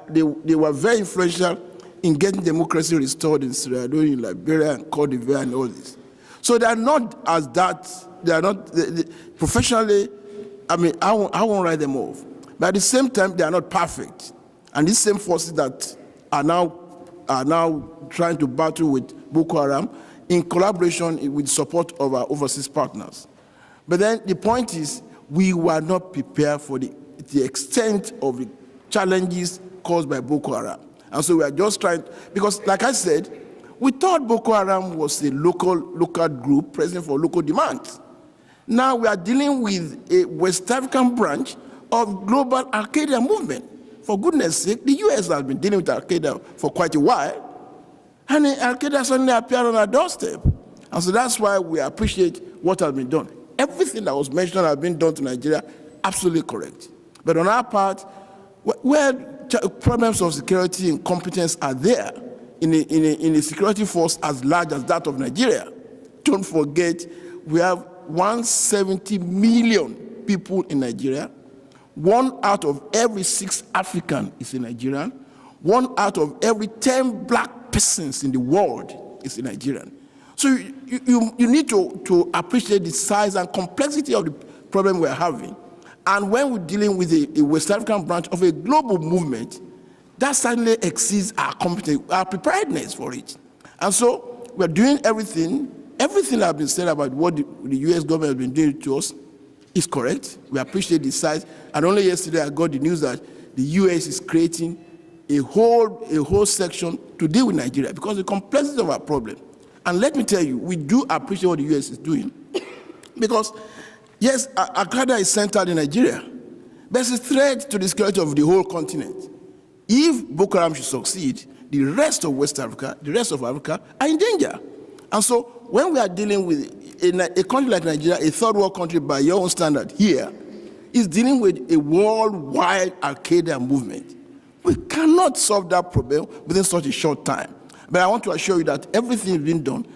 they were very influential in getting democracy restored in Sierra Leone, in Liberia, and Cote d'Ivoire, and all this. So they are not as that, they are not, professionally, I won't write them off. But at the same time, they are not perfect. And these same forces that are now trying to battle with Boko Haram in collaboration with support of our overseas partners. But then the point is, we were not prepared for the extent of the challenges caused by Boko Haram. And so we are just trying, because like I said, we thought Boko Haram was a local group present for local demands. Now we are dealing with a West African branch of global Al-Qaeda movement. For goodness sake, the US has been dealing with Al-Qaeda for quite a while, and Al-Qaeda suddenly appeared on our doorstep. And so that's why we appreciate what has been done. Everything that was mentioned has been done to Nigeria, absolutely correct. But on our part, where problems of security and competence are there in a security force as large as that of Nigeria, don't forget we have 170 million people in Nigeria. 1 out of every 6 African is a Nigerian. 1 out of every 10 black persons in the world is a Nigerian. So you need to appreciate the size and complexity of the problem we're having. And when we're dealing with a West African branch of a global movement, that certainly exceeds our competence, our preparedness for it. And so we're doing everything that has been said about what the US government has been doing to us is correct. We appreciate the size. And only yesterday I got the news that the US is creating a whole section to deal with Nigeria because of the complexity of our problem. And let me tell you, we do appreciate what the US is doing because, yes, Al-Qaeda is centered in Nigeria, but it's a threat to the security of the whole continent. If Boko Haram should succeed, the rest of West Africa, the rest of Africa are in danger. And so when we are dealing with a country like Nigeria, a third world country by your own standard here, is dealing with a worldwide Al-Qaeda movement. We cannot solve that problem within such a short time. But I want to assure you that everything is being done,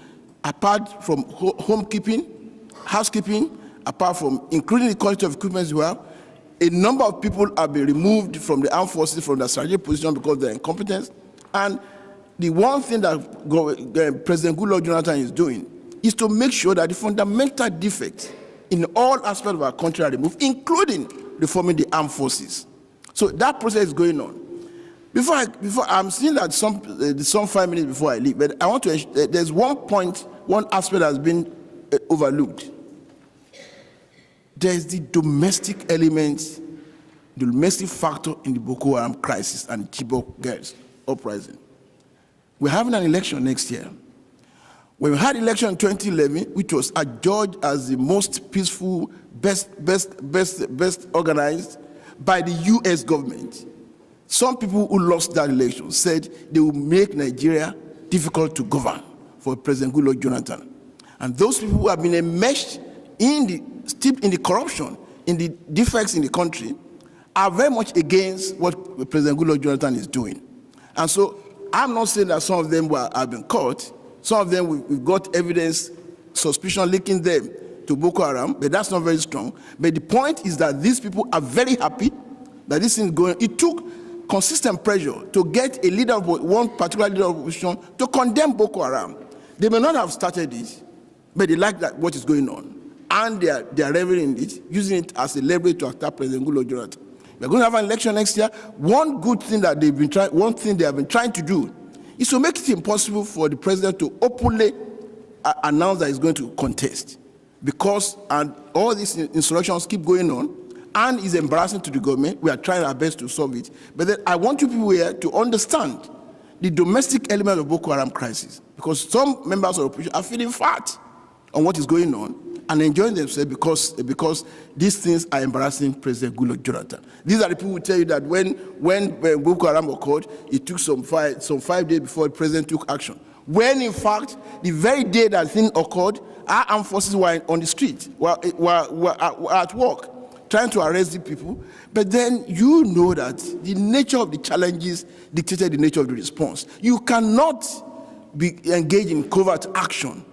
apart from homekeeping, housekeeping, apart from including the quality of equipment as well. A number of people have been removed from the armed forces from their strategic position because of their incompetence. And the one thing that President Goodluck Jonathan is doing is to make sure that the fundamental defects in all aspects of our country are removed, including reforming the armed forces. So that process is going on. Before I'm seeing that some 5 minutes before I leave, but I want to. There's one aspect that has been overlooked. There's the domestic element, the domestic factor in the Boko Haram crisis and the Chibok girls uprising. We're having an election next year. When we had election in 2011, which was adjudged as the most peaceful, best organized by the US government, some people who lost that election said they will make Nigeria difficult to govern for President Goodluck Jonathan. And those people who have been enmeshed steeped in the corruption, in the defects in the country, are very much against what President Goodluck Jonathan is doing. And so I'm not saying that some of them have been caught. Some of them we've got evidence, suspicion linking them to Boko Haram, but that's not very strong. But the point is that these people are very happy that this thing is going. It took consistent pressure to get a leader of one particular leader of opposition to condemn Boko Haram. They may not have started it, but they like that what is going on. And they are reveling in it, using it as a leverage to attack President Goodluck Jonathan. We're going to have an election next year. One good thing that one thing they have been trying to do is to make it impossible for the president to openly announce that he's going to contest. Because all these insurrections keep going on, and it's embarrassing to the government. We are trying our best to solve it. But then I want you people here to understand the domestic element of Boko Haram crisis, because some members of the opposition are feeling fat on what is going on and enjoying themselves because these things are embarrassing President Goodluck Jonathan. These are the people who tell you that when Boko Haram occurred, it took some 5 days before the president took action. When in fact, the very day that thing occurred, our armed forces were on the street, were at work, trying to arrest the people. But then you know that the nature of the challenges dictated the nature of the response. You cannot be engaged in covert action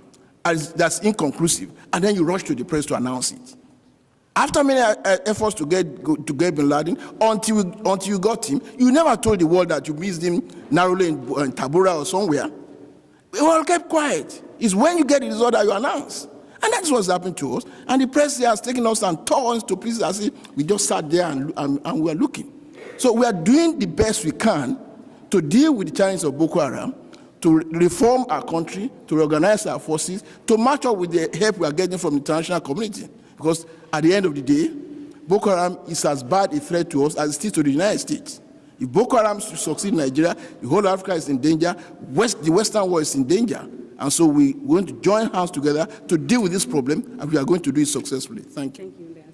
that's inconclusive, and then you rush to the press to announce it. After many efforts to get Bin Laden, until you got him, you never told the world that you missed him narrowly in Tabora or somewhere. We all kept quiet. It's when you get the result that you announce. And that's what's happened to us. And the press here has taken us and tore us to pieces as if we just sat there and we are looking. So we are doing the best we can to deal with the challenges of Boko Haram, to reform our country, to reorganize our forces, to match up with the help we are getting from the international community. Because at the end of the day, Boko Haram is as bad a threat to us as it is to the United States. If Boko Haram succeeds in Nigeria, the whole Africa is in danger, the Western world is in danger. And so we're going to join hands together to deal with this problem, and we are going to do it successfully. Thank you. Thank you, Ambassador.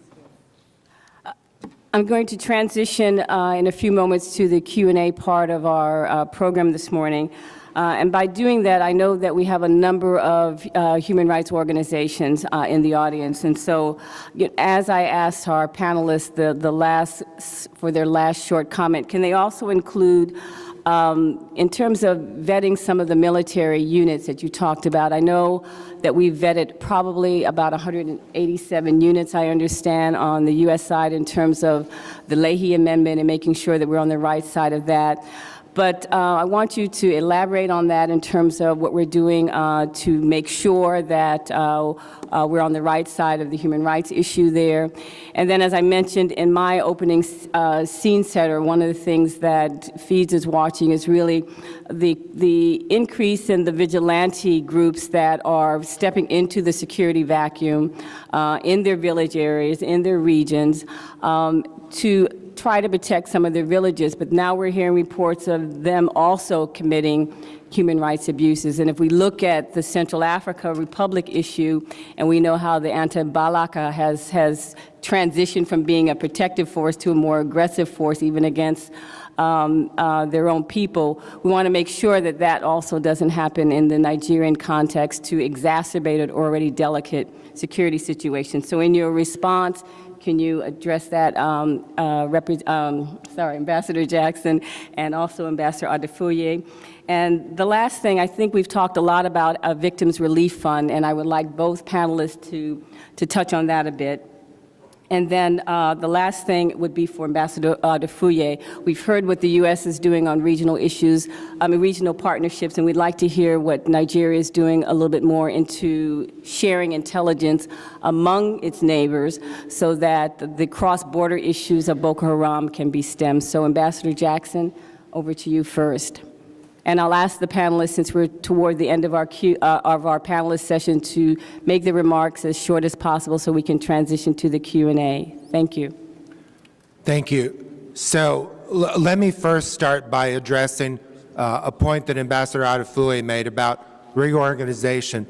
I'm going to transition in a few moments to the Q&A part of our program this morning. And by doing that, I know that we have a number of human rights organizations in the audience. And so as I asked our panelists for their last short comment, can they also include, in terms of vetting some of the military units that you talked about? I know that we vetted probably about 187 units, I understand, on the U.S. side in terms of the Leahy Amendment and making sure that we're on the right side of that. But I want you to elaborate on that in terms of what we're doing to make sure that we're on the right side of the human rights issue there. And then, as I mentioned in my opening scene setter, one of the things that FEEDS is watching is really the increase in the vigilante groups that are stepping into the security vacuum in their village areas, in their regions, to try to protect some of their villages, but now we're hearing reports of them also committing human rights abuses. And if we look at the Central Africa Republic issue, and we know how the anti-Balaka has transitioned from being a protective force to a more aggressive force, even against their own people, we want to make sure that that also doesn't happen in the Nigerian context to exacerbate an already delicate security situation. So in your response, can you address that, Ambassador Jackson and also Ambassador Adefuye? And the last thing, I think we've talked a lot about a Victims Relief Fund, and I would like both panelists to touch on that a bit. And then the last thing would be for Ambassador Adefuye. We've heard what the U.S. is doing on regional issues, regional partnerships, and we'd like to hear what Nigeria is doing a little bit more into sharing intelligence among its neighbors so that the cross-border issues of Boko Haram can be stemmed. So Ambassador Jackson, over to you first. And I'll ask the panelists, since we're toward the end of our panelist session, to make the remarks as short as possible so we can transition to the Q&A. Thank you. Thank you. So let me first start by addressing a point that Ambassador Adefuye made about reorganization.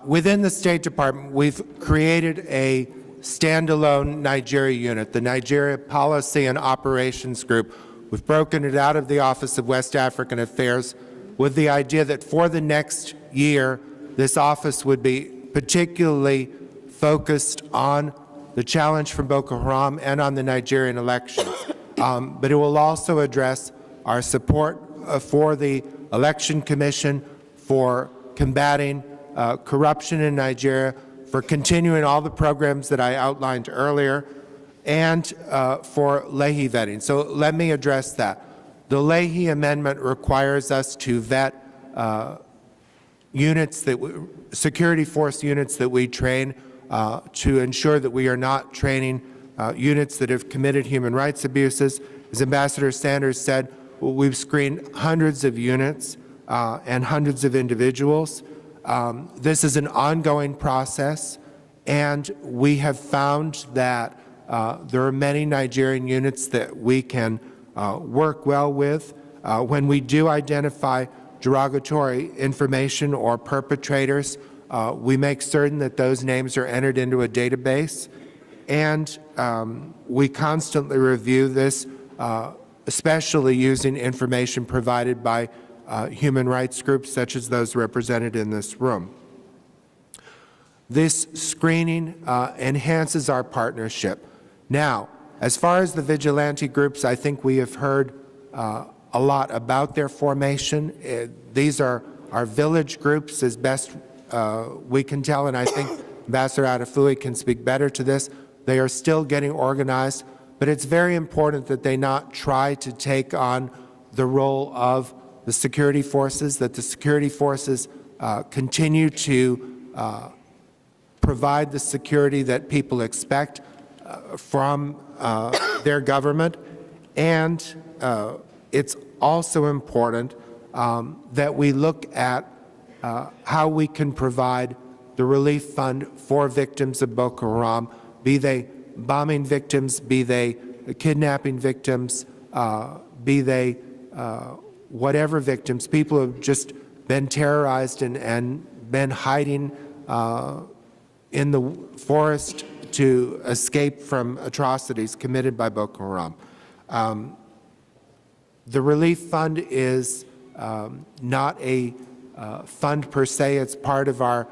Within the State Department, we've created a standalone Nigeria unit, the Nigeria Policy and Operations Group. We've broken it out of the Office of West African Affairs with the idea that for the next year, this office would be particularly focused on the challenge from Boko Haram and on the Nigerian elections. But it will also address our support for the Election Commission, for combating corruption in Nigeria, for continuing all the programs that I outlined earlier, and for Leahy vetting. So let me address that. The Leahy Amendment requires us to vet security force units that we train to ensure that we are not training units that have committed human rights abuses. As Ambassador Sanders said, we've screened hundreds of units and hundreds of individuals. This is an ongoing process, and we have found that there are many Nigerian units that we can work well with. When we do identify derogatory information or perpetrators, we make certain that those names are entered into a database. And we constantly review this, especially using information provided by human rights groups such as those represented in this room. This screening enhances our partnership. Now, as far as the vigilante groups, I think we have heard a lot about their formation. These are our village groups as best we can tell, and I think Ambassador Adefuye can speak better to this. They are still getting organized, but it's very important that they not try to take on the role of the security forces, that the security forces continue to provide the security that people expect from their government. And it's also important that we look at how we can provide the relief fund for victims of Boko Haram, be they bombing victims, be they kidnapping victims, be they whatever victims, people who have just been terrorized and been hiding in the forest to escape from atrocities committed by Boko Haram. The relief fund is not a fund per se. It's part of our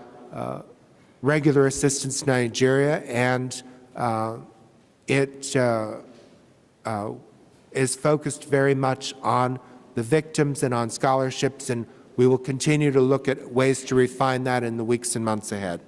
regular assistance to Nigeria, and it is focused very much on the victims and on scholarships, and we will continue to look at ways to refine that in the weeks and months ahead.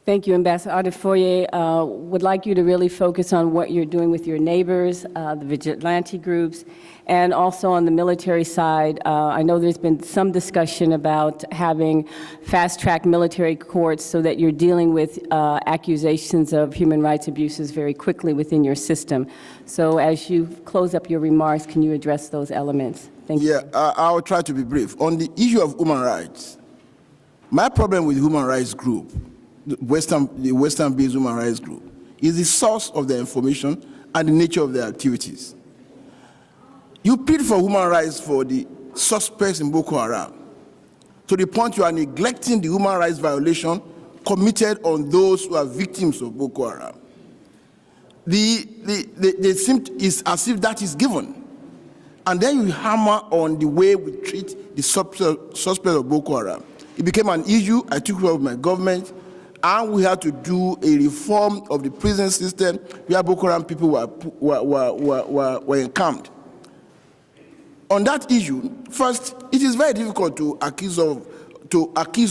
Thank you, Ambassador Adefoye. Would like you to really focus on what you're doing with your neighbors, the vigilante groups, and also on the military side. I know there's been some discussion about having fast-track military courts so that you're dealing with accusations of human rights abuses very quickly within your system. So as you close up your remarks, can you address those elements? Thank you. Yeah, I will try to be brief. On the issue of human rights, my problem with human rights group, the Western-based human rights group, is the source of the information and the nature of their activities. You plead for human rights for the suspects in Boko Haram to the point you are neglecting the human rights violation committed on those who are victims of Boko Haram. It's as if that is given. And then you hammer on the way we treat the suspects of Boko Haram. It became an issue. I took it over my government, and we had to do a reform of the prison system where Boko Haram people were encamped. On that issue, first, it is very difficult to accuse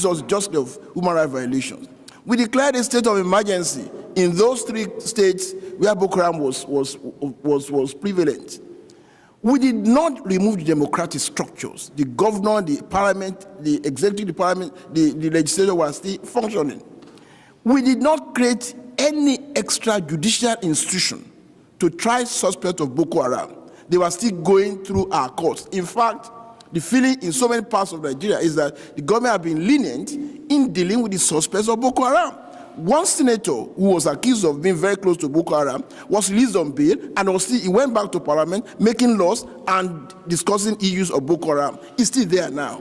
us justly of human rights violations. We declared a state of emergency in those 3 states where Boko Haram was prevalent. We did not remove the democratic structures. The governor, the parliament, the executive department, the legislature were still functioning. We did not create any extrajudicial institution to try suspects of Boko Haram. They were still going through our courts. In fact, the feeling in so many parts of Nigeria is that the government has been lenient in dealing with the suspects of Boko Haram. One senator who was accused of being very close to Boko Haram was released on bail, and he went back to parliament making laws and discussing issues of Boko Haram. He's still there now.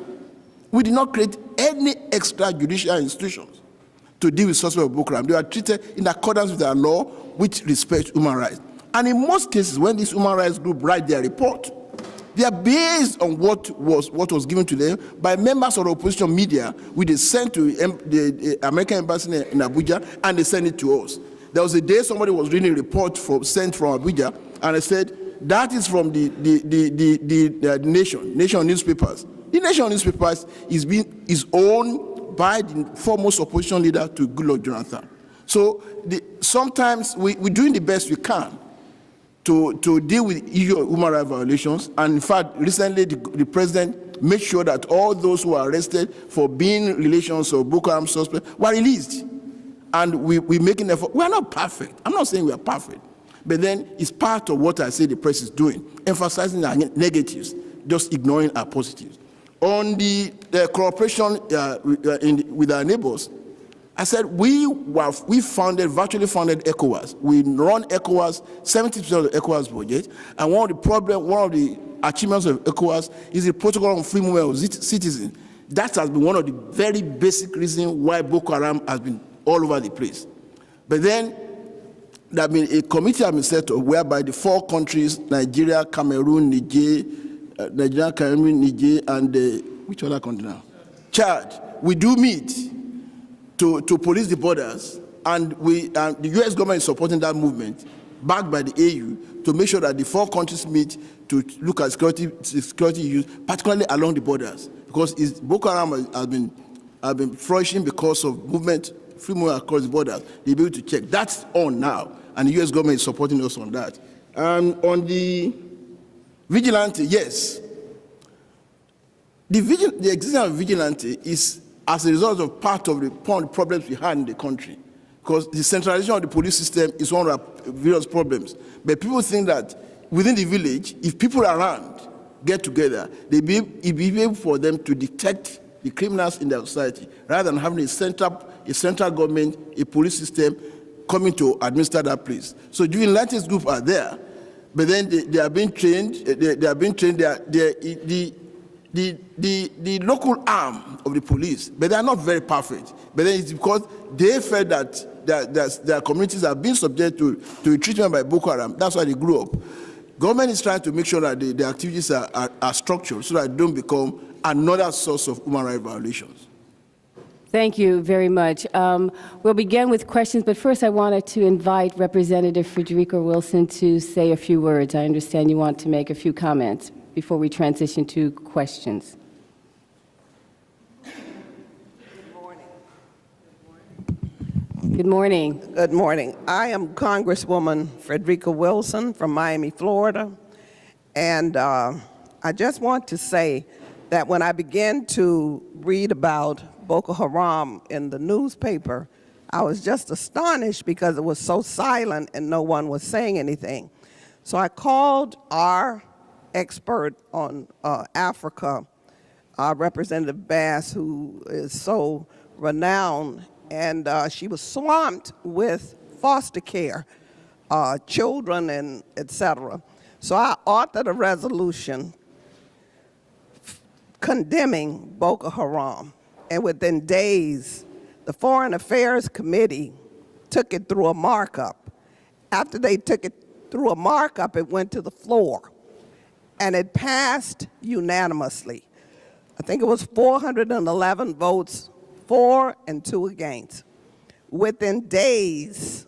We did not create any extrajudicial institutions to deal with suspects of Boko Haram. They were treated in accordance with our law, which respects human rights. And in most cases, when this human rights group write their report, they are based on what was given to them by members of the opposition media, which they sent to the American embassy in Abuja, and they sent it to us. There was a day somebody was reading a report sent from Abuja, and I said, that is from the Nation newspapers. The Nation newspapers is owned by the foremost opposition leader to Goodluck Jonathan. So sometimes we're doing the best we can to deal with the issue of human rights violations. And in fact, recently the president made sure that all those who were arrested for being relations of Boko Haram suspects were released. And we're making effort. We are not perfect. I'm not saying we are perfect. But then it's part of what I say the press is doing, emphasizing our negatives, just ignoring our positives. On the cooperation with our neighbors, I said we virtually funded ECOWAS. We run ECOWAS, 70% of the ECOWAS budget, and one of the achievements of ECOWAS is the protocol on free movement of citizens. That has been one of the very basic reasons why Boko Haram has been all over the place. But then there has been a committee has been set up whereby the 4 countries, Nigeria, Cameroon, Niger, and which other country now? Chad. We do meet to police the borders, and the U.S. government is supporting that movement, backed by the AU, to make sure that the 4 countries meet to look at security issues, particularly along the borders, because Boko Haram has been flourishing because of free movement across the borders. They'll be able to check. That's on now, and the U.S. government is supporting us on that. On the vigilante, yes. The existence of vigilante is as a result of part of the problems we had in the country, because the centralization of the police system is one of the various problems. But people think that within the village, if people around get together, it'll be able for them to detect the criminals in their society, rather than having a central government, a police system, coming to administer that place. So vigilantes group are there, but then they are being trained. They are being trained. They are the local arm of the police, but they are not very perfect. But then it's because they felt that their communities are being subject to treatment by Boko Haram. That's why they grew up. Government is trying to make sure that the activities are structured so that they don't become another source of human rights violations. Thank you very much. We'll begin with questions, but first I wanted to invite Representative Frederica Wilson to say a few words. I understand you want to make a few comments before we transition to questions. Good morning. Good morning. I am Congresswoman Frederica Wilson from Miami, Florida. And I just want to say that when I began to read about Boko Haram in the newspaper, I was just astonished because it was so silent and no one was saying anything. So I called our expert on Africa, Representative Bass, who is so renowned, and she was swamped with foster care, children, and et cetera. So I authored a resolution condemning Boko Haram. And within days, the Foreign Affairs Committee took it through a markup. After they took it through a markup, it went to the floor. And it passed unanimously. I think it was 411 votes for and 2 against. Within days,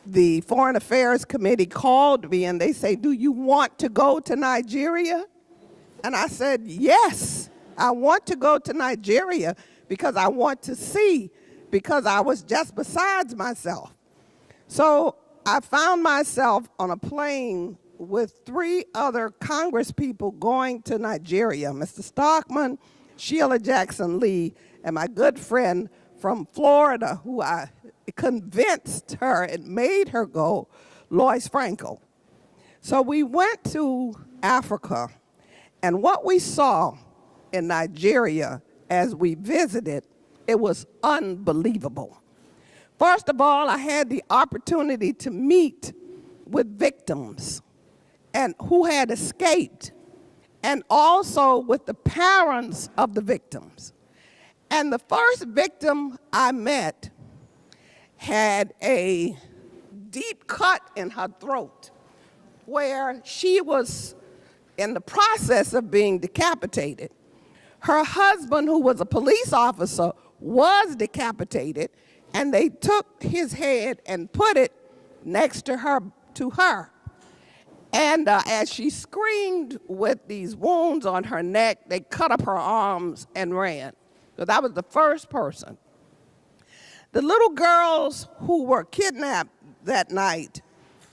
the Foreign Affairs Committee called me and they say, "Do you want to go to Nigeria?" And I said, "Yes, I want to go to Nigeria because I want to see," because I was just besides myself. So I found myself on a plane with 3 other Congress people going to Nigeria, Mr. Stockman, Sheila Jackson Lee, and my good friend from Florida, who I convinced her and made her go, Lois Frankel. So we went to Africa, and what we saw in Nigeria as we visited, it was unbelievable. First of all, I had the opportunity to meet with victims and who had escaped, and also with the parents of the victims. And the first victim I met had a deep cut in her throat where she was in the process of being decapitated. Her husband, who was a police officer, was decapitated, and they took his head and put it next to her. And as she screamed with these wounds on her neck, they cut up her arms and ran. So that was the first person. The little girls who were kidnapped that night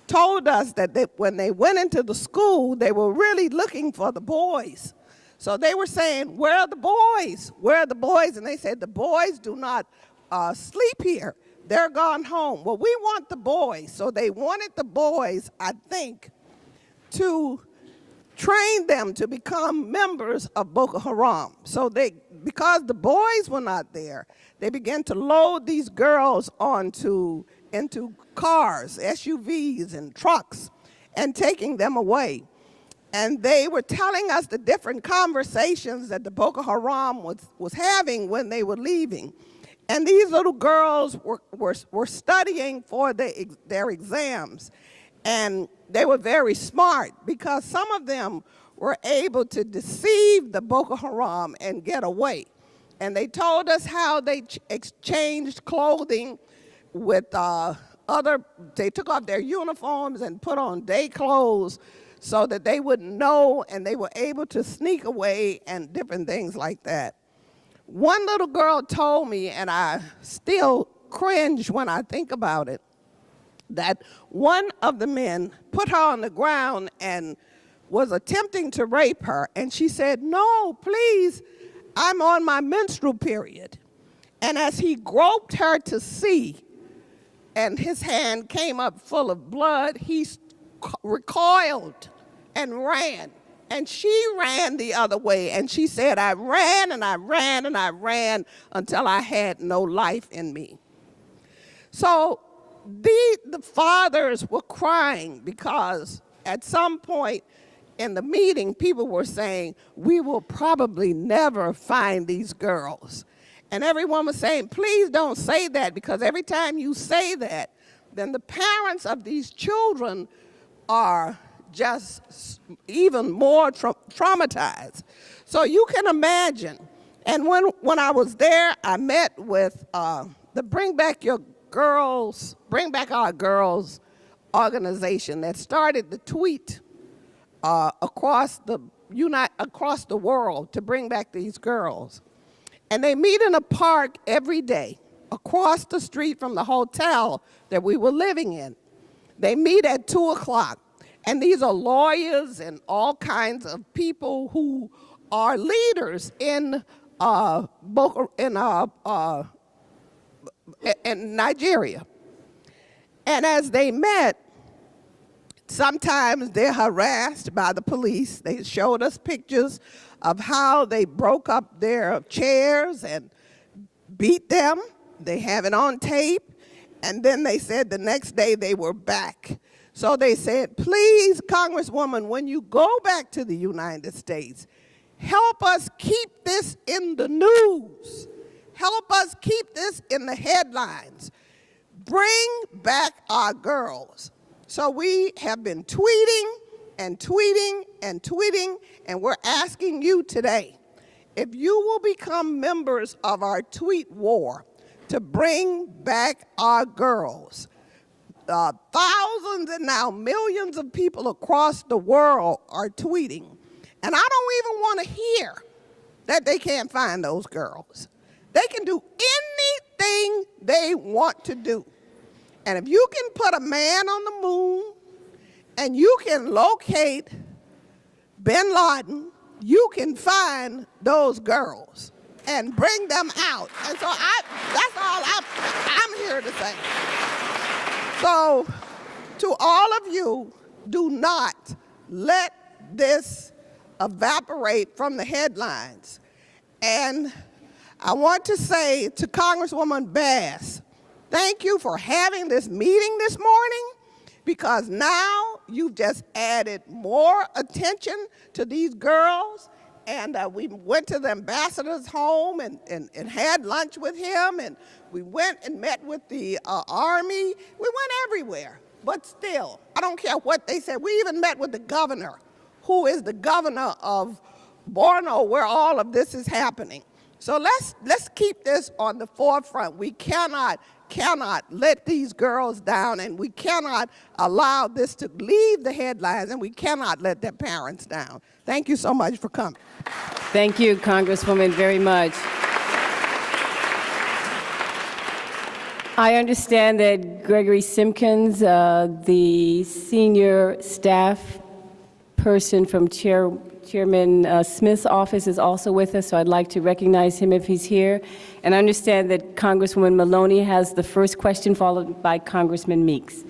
told us that when they went into the school, they were really looking for the boys. So they were saying, "Where are the boys? Where are the boys?" And they said, "The boys do not sleep here. They're gone home." Well, we want the boys. So they wanted the boys, I think, to train them to become members of Boko Haram. So because the boys were not there, they began to load these girls into cars, SUVs and trucks, and taking them away. And they were telling us the different conversations that the Boko Haram was having when they were leaving. And these little girls were studying for their exams. And they were very smart because some of them were able to deceive the Boko Haram and get away. And they told us how they exchanged clothing with they took off their uniforms and put on day clothes so that they wouldn't know, and they were able to sneak away and different things like that. One little girl told me, and I still cringe when I think about it, that one of the men put her on the ground and was attempting to rape her, and she said, "No, please, I'm on my menstrual period." And as he groped her to see, and his hand came up full of blood, he recoiled and ran. And she ran the other way, and she said, "I ran and I ran and I ran until I had no life in me." So the fathers were crying because at some point in the meeting, people were saying, we will probably never find these girls. And everyone was saying, please don't say that, because every time you say that, then the parents of these children are just even more traumatized. So you can imagine. And when I was there, I met with the Bring Back Our Girls organization that started the tweet across the world to bring back these girls. And they meet in a park every day across the street from the hotel that we were living in. They meet at 2 o'clock. And these are lawyers and all kinds of people who are leaders in Nigeria. And as they met, sometimes they're harassed by the police. They showed us pictures of how they broke up their chairs and beat them. They have it on tape. And then they said the next day they were back. So they said, please, Congresswoman, when you go back to the United States, help us keep this in the news. Help us keep this in the headlines. Bring back our girls. So we have been tweeting and tweeting and tweeting, and we're asking you today, if you will become members of our tweet war to bring back our girls. Thousands and now millions of people across the world are tweeting. And I don't even want to hear that they can't find those girls. They can do anything they want to do. And if you can put a man on the moon and you can locate bin Laden, you can find those girls and bring them out. And so that's all I'm here to say. So to all of you, do not let this evaporate from the headlines. And I want to say to Congresswoman Bass, thank you for having this meeting this morning, because now you've just added more attention to these girls. And we went to the ambassador's home and had lunch with him, and we went and met with the Army. We went everywhere, but still, I don't care what they said. We even met with the governor, who is the governor of Borno, where all of this is happening. So let's keep this on the forefront. We cannot let these girls down, and we cannot allow this to leave the headlines, and we cannot let their parents down. Thank you so much for coming. Thank you, Congresswoman, very much. I understand that Gregory Simpkins, the senior staff person from Chairman Smith's office, is also with us, so I'd like to recognize him if he's here. And I understand that Congresswoman Maloney has the first question, followed by Congressman Meeks.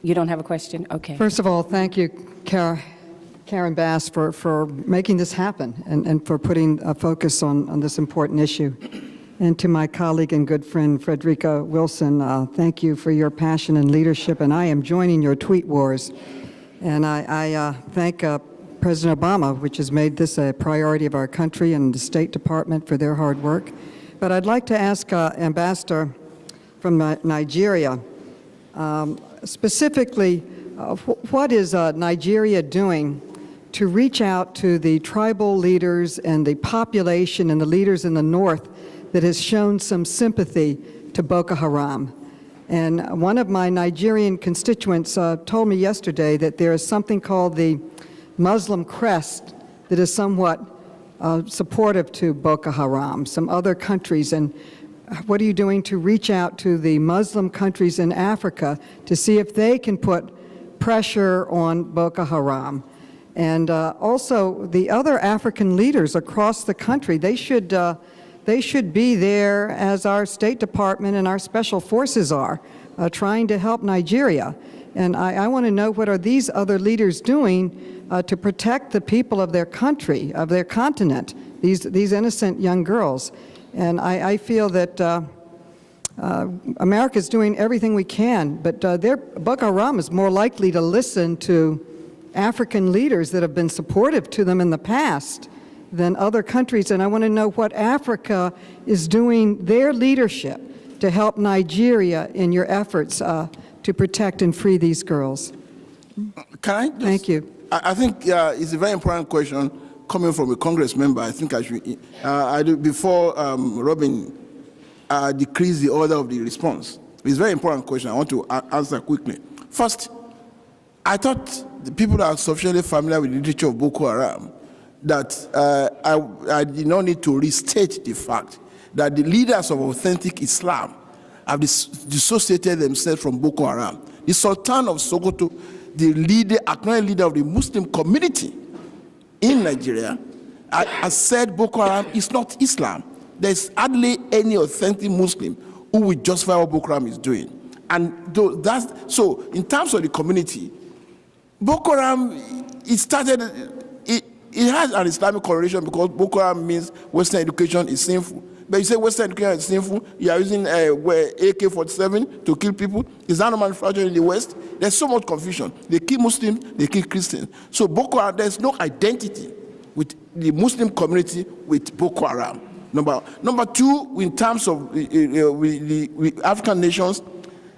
You don't have a question? Okay. First of all, thank you, Karen Bass, for making this happen and for putting a focus on this important issue. And to my colleague and good friend, Frederica Wilson, thank you for your passion and leadership, and I am joining your tweet wars. And I thank President Obama, which has made this a priority of our country, and the State Department for their hard work. But I'd like to ask Ambassador from Nigeria, specifically, what is Nigeria doing to reach out to the tribal leaders and the population and the leaders in the north that has shown some sympathy to Boko Haram? And one of my Nigerian constituents told me yesterday that there is something called the Muslim crest that is somewhat supportive to Boko Haram, some other countries. And what are you doing to reach out to the Muslim countries in Africa to see if they can put pressure on Boko Haram? And also the other African leaders across the country, they should be there as our State Department and our special forces are, trying to help Nigeria. And I want to know, what are these other leaders doing to protect the people of their country, of their continent, these innocent young girls? And I feel that America's doing everything we can, but Boko Haram is more likely to listen to African leaders that have been supportive to them in the past than other countries. And I want to know what Africa is doing, their leadership, to help Nigeria in your efforts to protect and free these girls. Can I just, Thank you. I think it's a very important question coming from a Congress member. I think I should, before Robin decrease the order of the response. It's a very important question. I want to answer quickly. First, I thought the people that are sufficiently familiar with the literature of Boko Haram that I did not need to restate the fact that the leaders of authentic Islam have dissociated themselves from Boko Haram. The Sultan of Sokoto, the acknowledged leader of the Muslim community in Nigeria, has said Boko Haram is not Islam. There's hardly any authentic Muslim who will justify what Boko Haram is doing. And so in terms of the community, Boko Haram, it has an Islamic correlation because Boko Haram means Western education is sinful. But you say Western education is sinful, you are using AK-47 to kill people. Is that not manufactured in the West? There's so much confusion. They kill Muslims, they kill Christians. So Boko Haram, there's no identity with the Muslim community with Boko Haram. Number two, in terms of with African nations,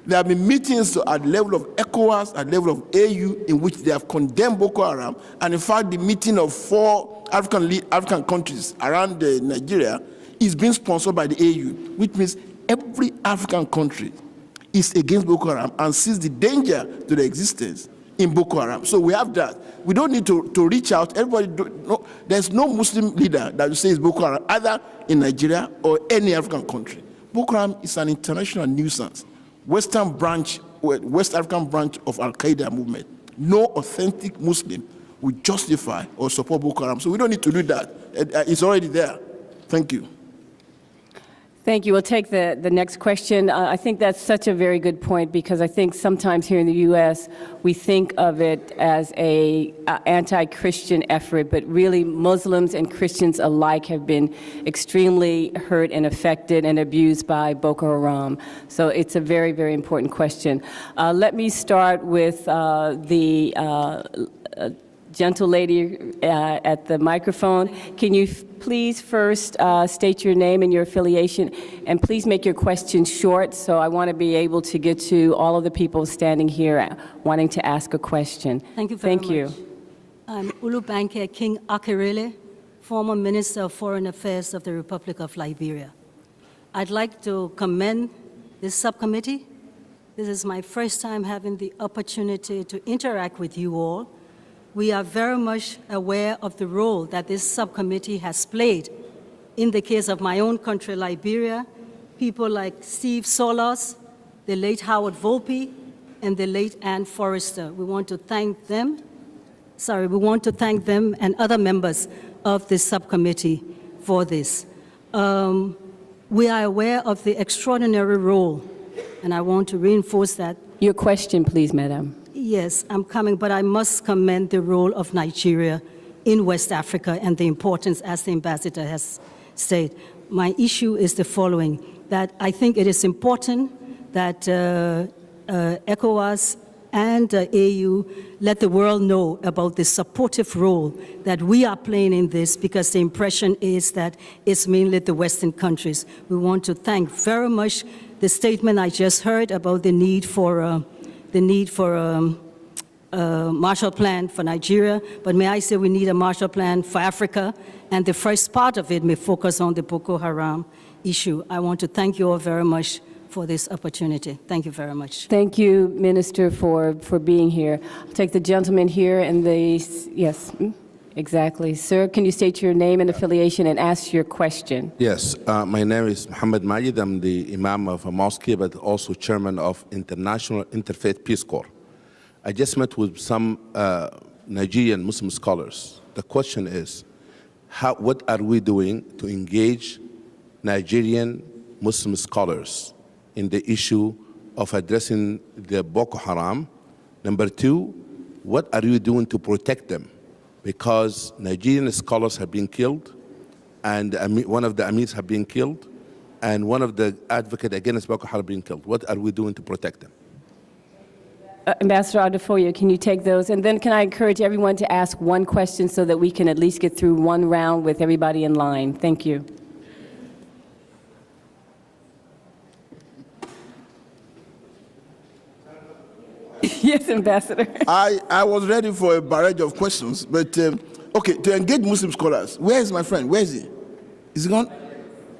there have been meetings at the level of ECOWAS, at the level of AU, in which they have condemned Boko Haram. And in fact, the meeting of 4 African countries around Nigeria is being sponsored by the AU, which means every African country is against Boko Haram and sees the danger to their existence in Boko Haram. So we have that. We don't need to reach out. There's no Muslim leader that will say it's Boko Haram, either in Nigeria or any African country. Boko Haram is an international nuisance. West African branch of Al-Qaeda movement. No authentic Muslim will justify or support Boko Haram. So we don't need to do that. It's already there. Thank you. Thank you. We'll take the next question. I think that's such a very good point because I think sometimes here in the U.S. we think of it as a anti-Christian effort, but really Muslims and Christians alike have been extremely hurt and affected and abused by Boko Haram. So it's a very, very important question. Let me start with the gentle lady at the microphone. Can you please first state your name and your affiliation, and please make your question short, so I want to be able to get to all of the people standing here wanting to ask a question. Thank you very much. I'm Ulubanke King Akerele, former Minister of Foreign Affairs of the Republic of Liberia. I'd like to commend this subcommittee. This is my first time having the opportunity to interact with you all. We are very much aware of the role that this subcommittee has played in the case of my own country, Liberia, people like Steve Solos, the late Howard Volpe, and the late Ann Forrester. We want to thank them. We want to thank them and other members of this subcommittee for this. We are aware of the extraordinary role, and I want to reinforce that. Your question, please, Madam. Yes, I'm coming, but I must commend the role of Nigeria in West Africa and the importance, as the ambassador has stated. My issue is the following, that I think it is important that ECOWAS and AU let the world know about the supportive role that we are playing in this, because the impression is that it's mainly the Western countries. We want to thank very much the statement I just heard about the need for a Marshall Plan for Nigeria, but may I say we need a Marshall Plan for Africa, and the first part of it may focus on the Boko Haram issue. I want to thank you all very much for this opportunity. Thank you very much. Thank you, Minister, for being here. I'll take the gentleman here and yes, exactly. Sir, can you state your name and affiliation and ask your question? Yes, my name is Muhammad Majid. I'm the Imam of a mosque, but also chairman of International Interfaith Peace Corps. I just met with some Nigerian Muslim scholars. The question is, what are we doing to engage Nigerian Muslim scholars in the issue of addressing the Boko Haram? Number two, what are you doing to protect them? Because Nigerian scholars have been killed, and one of the amirs have been killed, and one of the advocates against Boko Haram being killed. What are we doing to protect them? Ambassador Adefoye, can you take those? And then can I encourage everyone to ask one question so that we can at least get through one round with everybody in line? Thank you. Yes, Ambassador. I was ready for a barrage of questions, but okay, to engage Muslim scholars. Where is my friend? Where is he? Is he gone?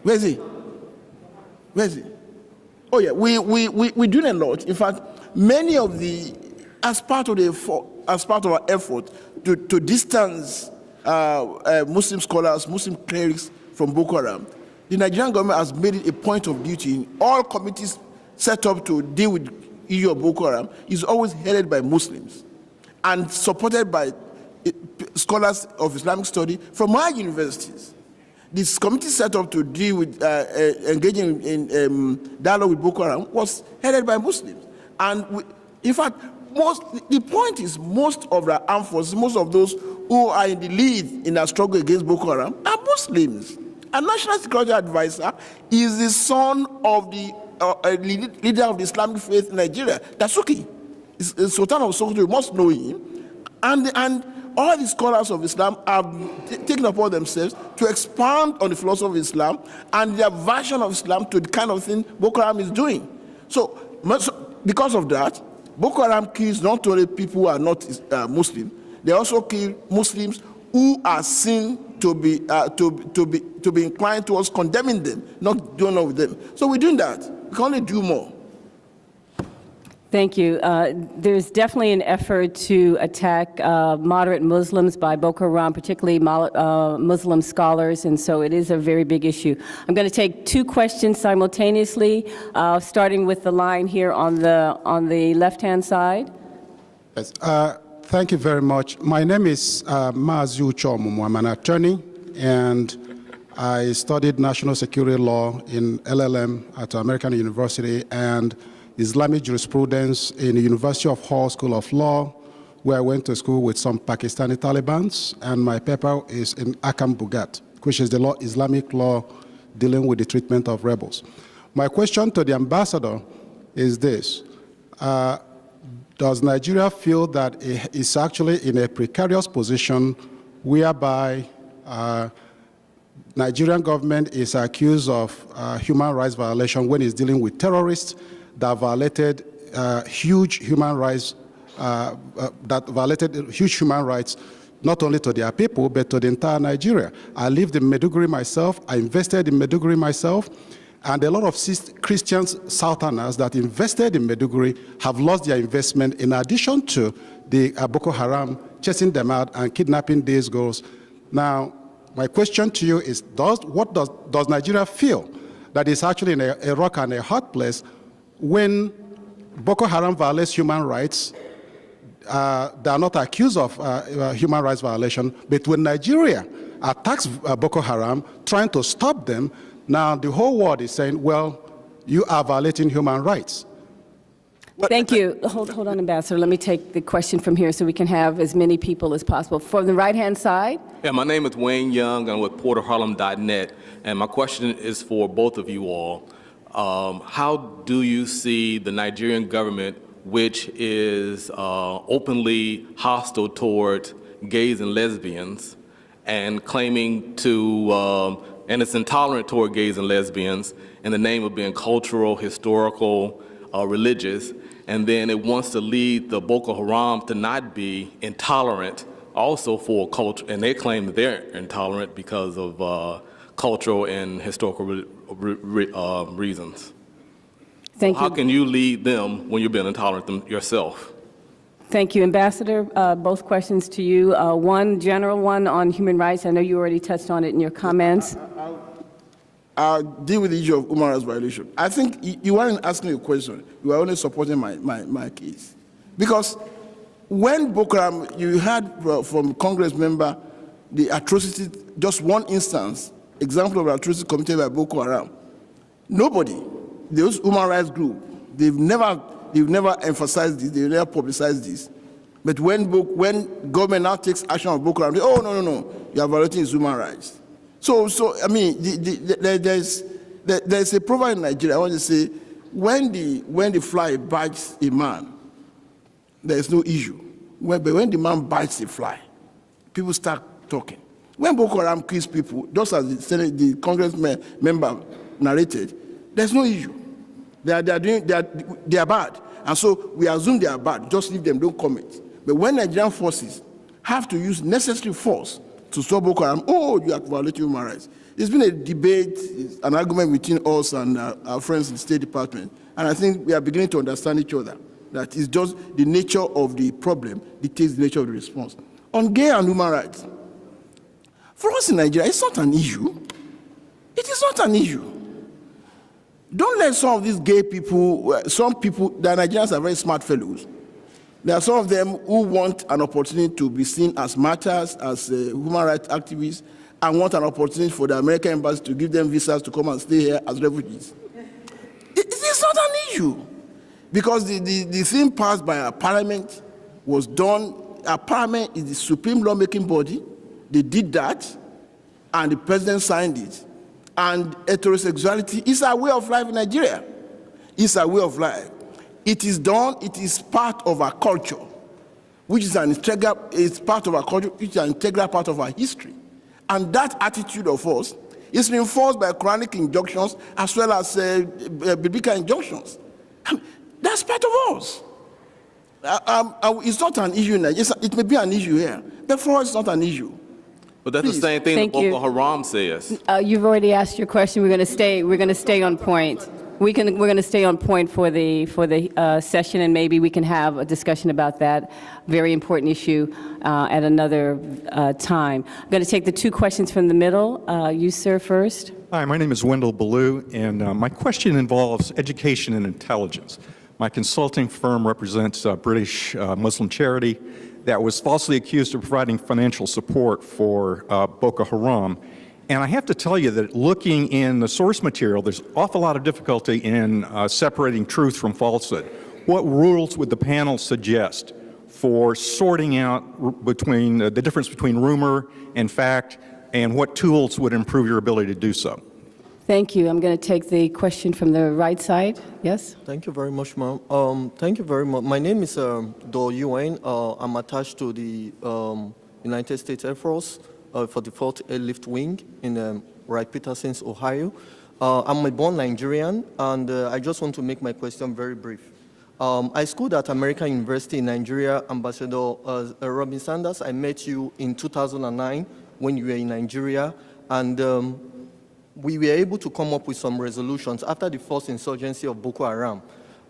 Where is he? Where is he? Oh yeah, we're doing a lot. In fact, many of the, as part of our effort to distance Muslim scholars, Muslim clerics from Boko Haram, the Nigerian government has made it a point of duty in all committees set up to deal with issue of Boko Haram is always headed by Muslims and supported by scholars of Islamic study from our universities. This committee set up to deal with engaging in dialogue with Boko Haram was headed by Muslims. And in fact, the point is most of the armed forces, most of those who are in the lead in our struggle against Boko Haram are Muslims. A national security advisor is the son of the leader of the Islamic faith in Nigeria, Dasuki. Sultan of Sokoto, you must know him. And all the scholars of Islam have taken upon themselves to expand on the philosophy of Islam and their version of Islam to the kind of thing Boko Haram is doing. So because of that, Boko Haram kills not only people who are not Muslim, they also kill Muslims who are seen to be inclined towards condemning them, not doing with them. So we're doing that. We can only do more. Thank you. There's definitely an effort to attack moderate Muslims by Boko Haram, particularly Muslim scholars, and so it is a very big issue. I'm going to take two questions simultaneously, starting with the line here on the left-hand side. Yes, thank you very much. My name is Mazu Chomumu. I'm an attorney, and I studied national security law in LLM at American University and Islamic jurisprudence in the University of Hull School of Law, where I went to school with some Pakistani Talibans, and my paper is in Akam Bugat, which is the Islamic law dealing with the treatment of rebels. My question to the ambassador is this. Does Nigeria feel that it is actually in a precarious position whereby Nigerian government is accused of human rights violation when it's dealing with terrorists that violated huge human rights, not only to their people, but to the entire Nigeria? I lived in Maiduguri myself, I invested in Maiduguri myself, and a lot of Christian Southerners that invested in Maiduguri have lost their investment in addition to the Boko Haram chasing them out and kidnapping these girls. Now, my question to you is, does Nigeria feel that it's actually in a rock and a hard place when Boko Haram violates human rights? They are not accused of human rights violation, but when Nigeria attacks Boko Haram, trying to stop them, now the whole world is saying, well, you are violating human rights. Thank you. Hold on, Ambassador. Let me take the question from here so we can have as many people as possible. From the right-hand side. Yeah, my name is Wayne Young. I'm with PorterHarlem.net, and my question is for both of you all. How do you see the Nigerian government, which is openly hostile toward gays and lesbians and claiming to, and it's intolerant toward gays and lesbians in the name of being cultural, historical, religious, and then it wants to lead the Boko Haram to not be intolerant also for culture, and they claim that they're intolerant because of cultural and historical reasons. Thank you. How can you lead them when you're being intolerant yourself? Thank you, Ambassador. Both questions to you. One general one on human rights. I know you already touched on it in your comments. I'll deal with the issue of human rights violation. I think you weren't asking a question. You were only supporting my case. Because when Boko Haram, you heard from Congress member the atrocity, just one instance, example of atrocity committed by Boko Haram. Nobody, those human rights group, they've never emphasized this, they've never publicized this. But when government now takes action on Boko Haram, they, oh, no, you are violating his human rights. So I mean, there's There's a proverb in Nigeria, I want to say, when the fly bites a man, there's no issue. But when the man bites the fly, people start talking. When Boko Haram kills people, just as the Congress member narrated, there's no issue. They are bad. And so we assume they are bad, just leave them, don't comment. But when Nigerian forces have to use necessary force to stop Boko Haram, oh, you are violating human rights. It's been a debate, an argument between us and our friends in the State Department. And I think we are beginning to understand each other. That is just the nature of the problem dictates the nature of the response. On gay and human rights, for us in Nigeria, it's not an issue. It is not an issue. Don't let some of these gay people, some people, the Nigerians are very smart fellows. There are some of them who want an opportunity to be seen as martyrs, as human rights activists, and want an opportunity for the American embassy to give them visas to come and stay here as refugees. It's not an issue. Because the thing passed by our parliament was done. Our parliament is the supreme lawmaking body. They did that, and the president signed it. And heterosexuality is a way of life in Nigeria. It's a way of life. It is done, it is part of our culture, which is it's part of our culture, which is an integral part of our history. And that attitude of us is reinforced by Quranic injunctions as well as biblical injunctions. That's part of us. It's not an issue now. It may be an issue here, but for us, it's not an issue. But that's the same thing that Boko Haram says. You've already asked your question. We're going to stay on point. We're going to stay on point for the session, and maybe we can have a discussion about that very important issue at another time. I'm going to take the two questions from the middle. You, sir, first. Hi, my name is Wendell Ballou, and my question involves education and intelligence. My consulting firm represents a British Muslim charity that was falsely accused of providing financial support for Boko Haram. And I have to tell you that looking in the source material, there's an awful lot of difficulty in separating truth from falsehood. What rules would the panel suggest for sorting out between the difference between rumor and fact, and what tools would improve your ability to do so? Thank you. I'm going to take the question from the right side. Yes? Thank you very much, ma'am. Thank you very much. My name is Do Yuen. I'm attached to the United States Air Force for the 4th Airlift Wing in Wright-Patterson's, Ohio. I'm a born Nigerian, and I just want to make my question very brief. I schooled at American University in Nigeria. Ambassador Robin Sanders, I met you in 2009 when you were in Nigeria, and we were able to come up with some resolutions after the first insurgency of Boko Haram.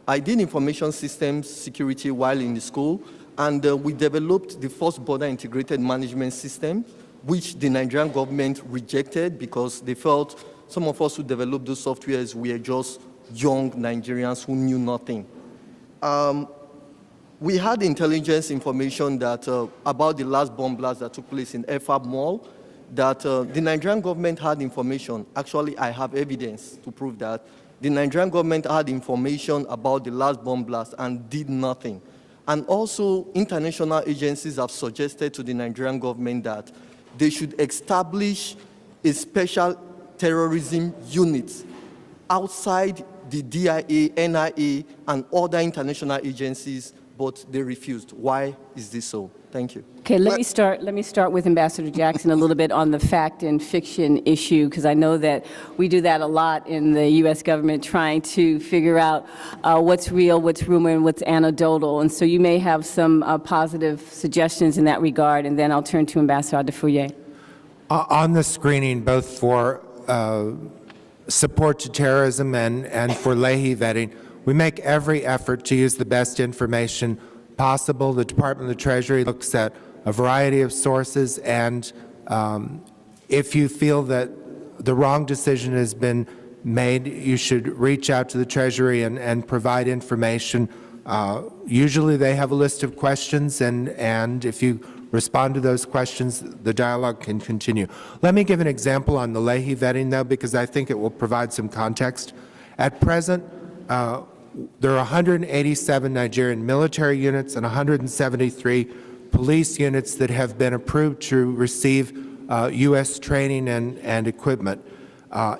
I did information systems security while in the school, and we developed the first border integrated management system, which the Nigerian government rejected because they felt some of us who developed those softwares were just young Nigerians who knew nothing. We had intelligence information that about the last bomb blast that took place in FAB Mall, that the Nigerian government had information. Actually, I have evidence to prove that. The Nigerian government had information about the last bomb blast and did nothing. And also, international agencies have suggested to the Nigerian government that they should establish a special terrorism unit outside the DIA, NIA, and other international agencies, but they refused. Why is this so? Thank you. Okay, let me start with Ambassador Jackson a little bit on the fact and fiction issue, because I know that we do that a lot in the U.S. government, trying to figure out what's real, what's rumor, and what's anecdotal. And so you may have some positive suggestions in that regard, and then I'll turn to Ambassador Adefouye. On the screening, both for support to terrorism and for Leahy vetting, we make every effort to use the best information possible. The Department of the Treasury looks at a variety of sources, and if you feel that the wrong decision has been made, you should reach out to the Treasury and provide information. Usually they have a list of questions, and if you respond to those questions, the dialogue can continue. Let me give an example on the Leahy vetting, though, because I think it will provide some context. At present, there are 187 Nigerian military units and 173 police units that have been approved to receive U.S. training and equipment.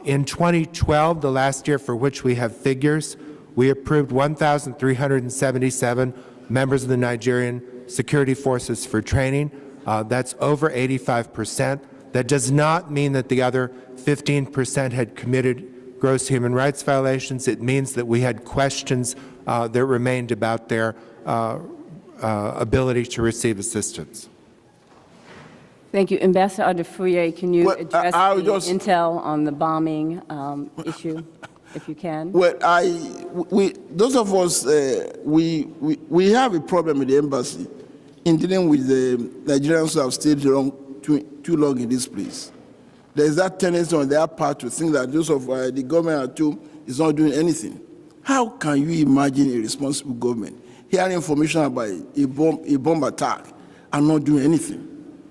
In 2012, the last year for which we have figures, we approved 1,377 members of the Nigerian security forces for training. That's over 85%. That does not mean that the other 15% had committed gross human rights violations. It means that we had questions that remained about their ability to receive assistance. Thank you. Ambassador Adefuye, can you Well, address I'll the just- intel on the bombing issue, if you can? Well, those of us, we have a problem with the embassy in dealing with the Nigerians who have stayed too long in this place. There's that tendency on their part to think that those of the government at home is not doing anything. How can you imagine a responsible government hearing information about a bomb attack and not doing anything?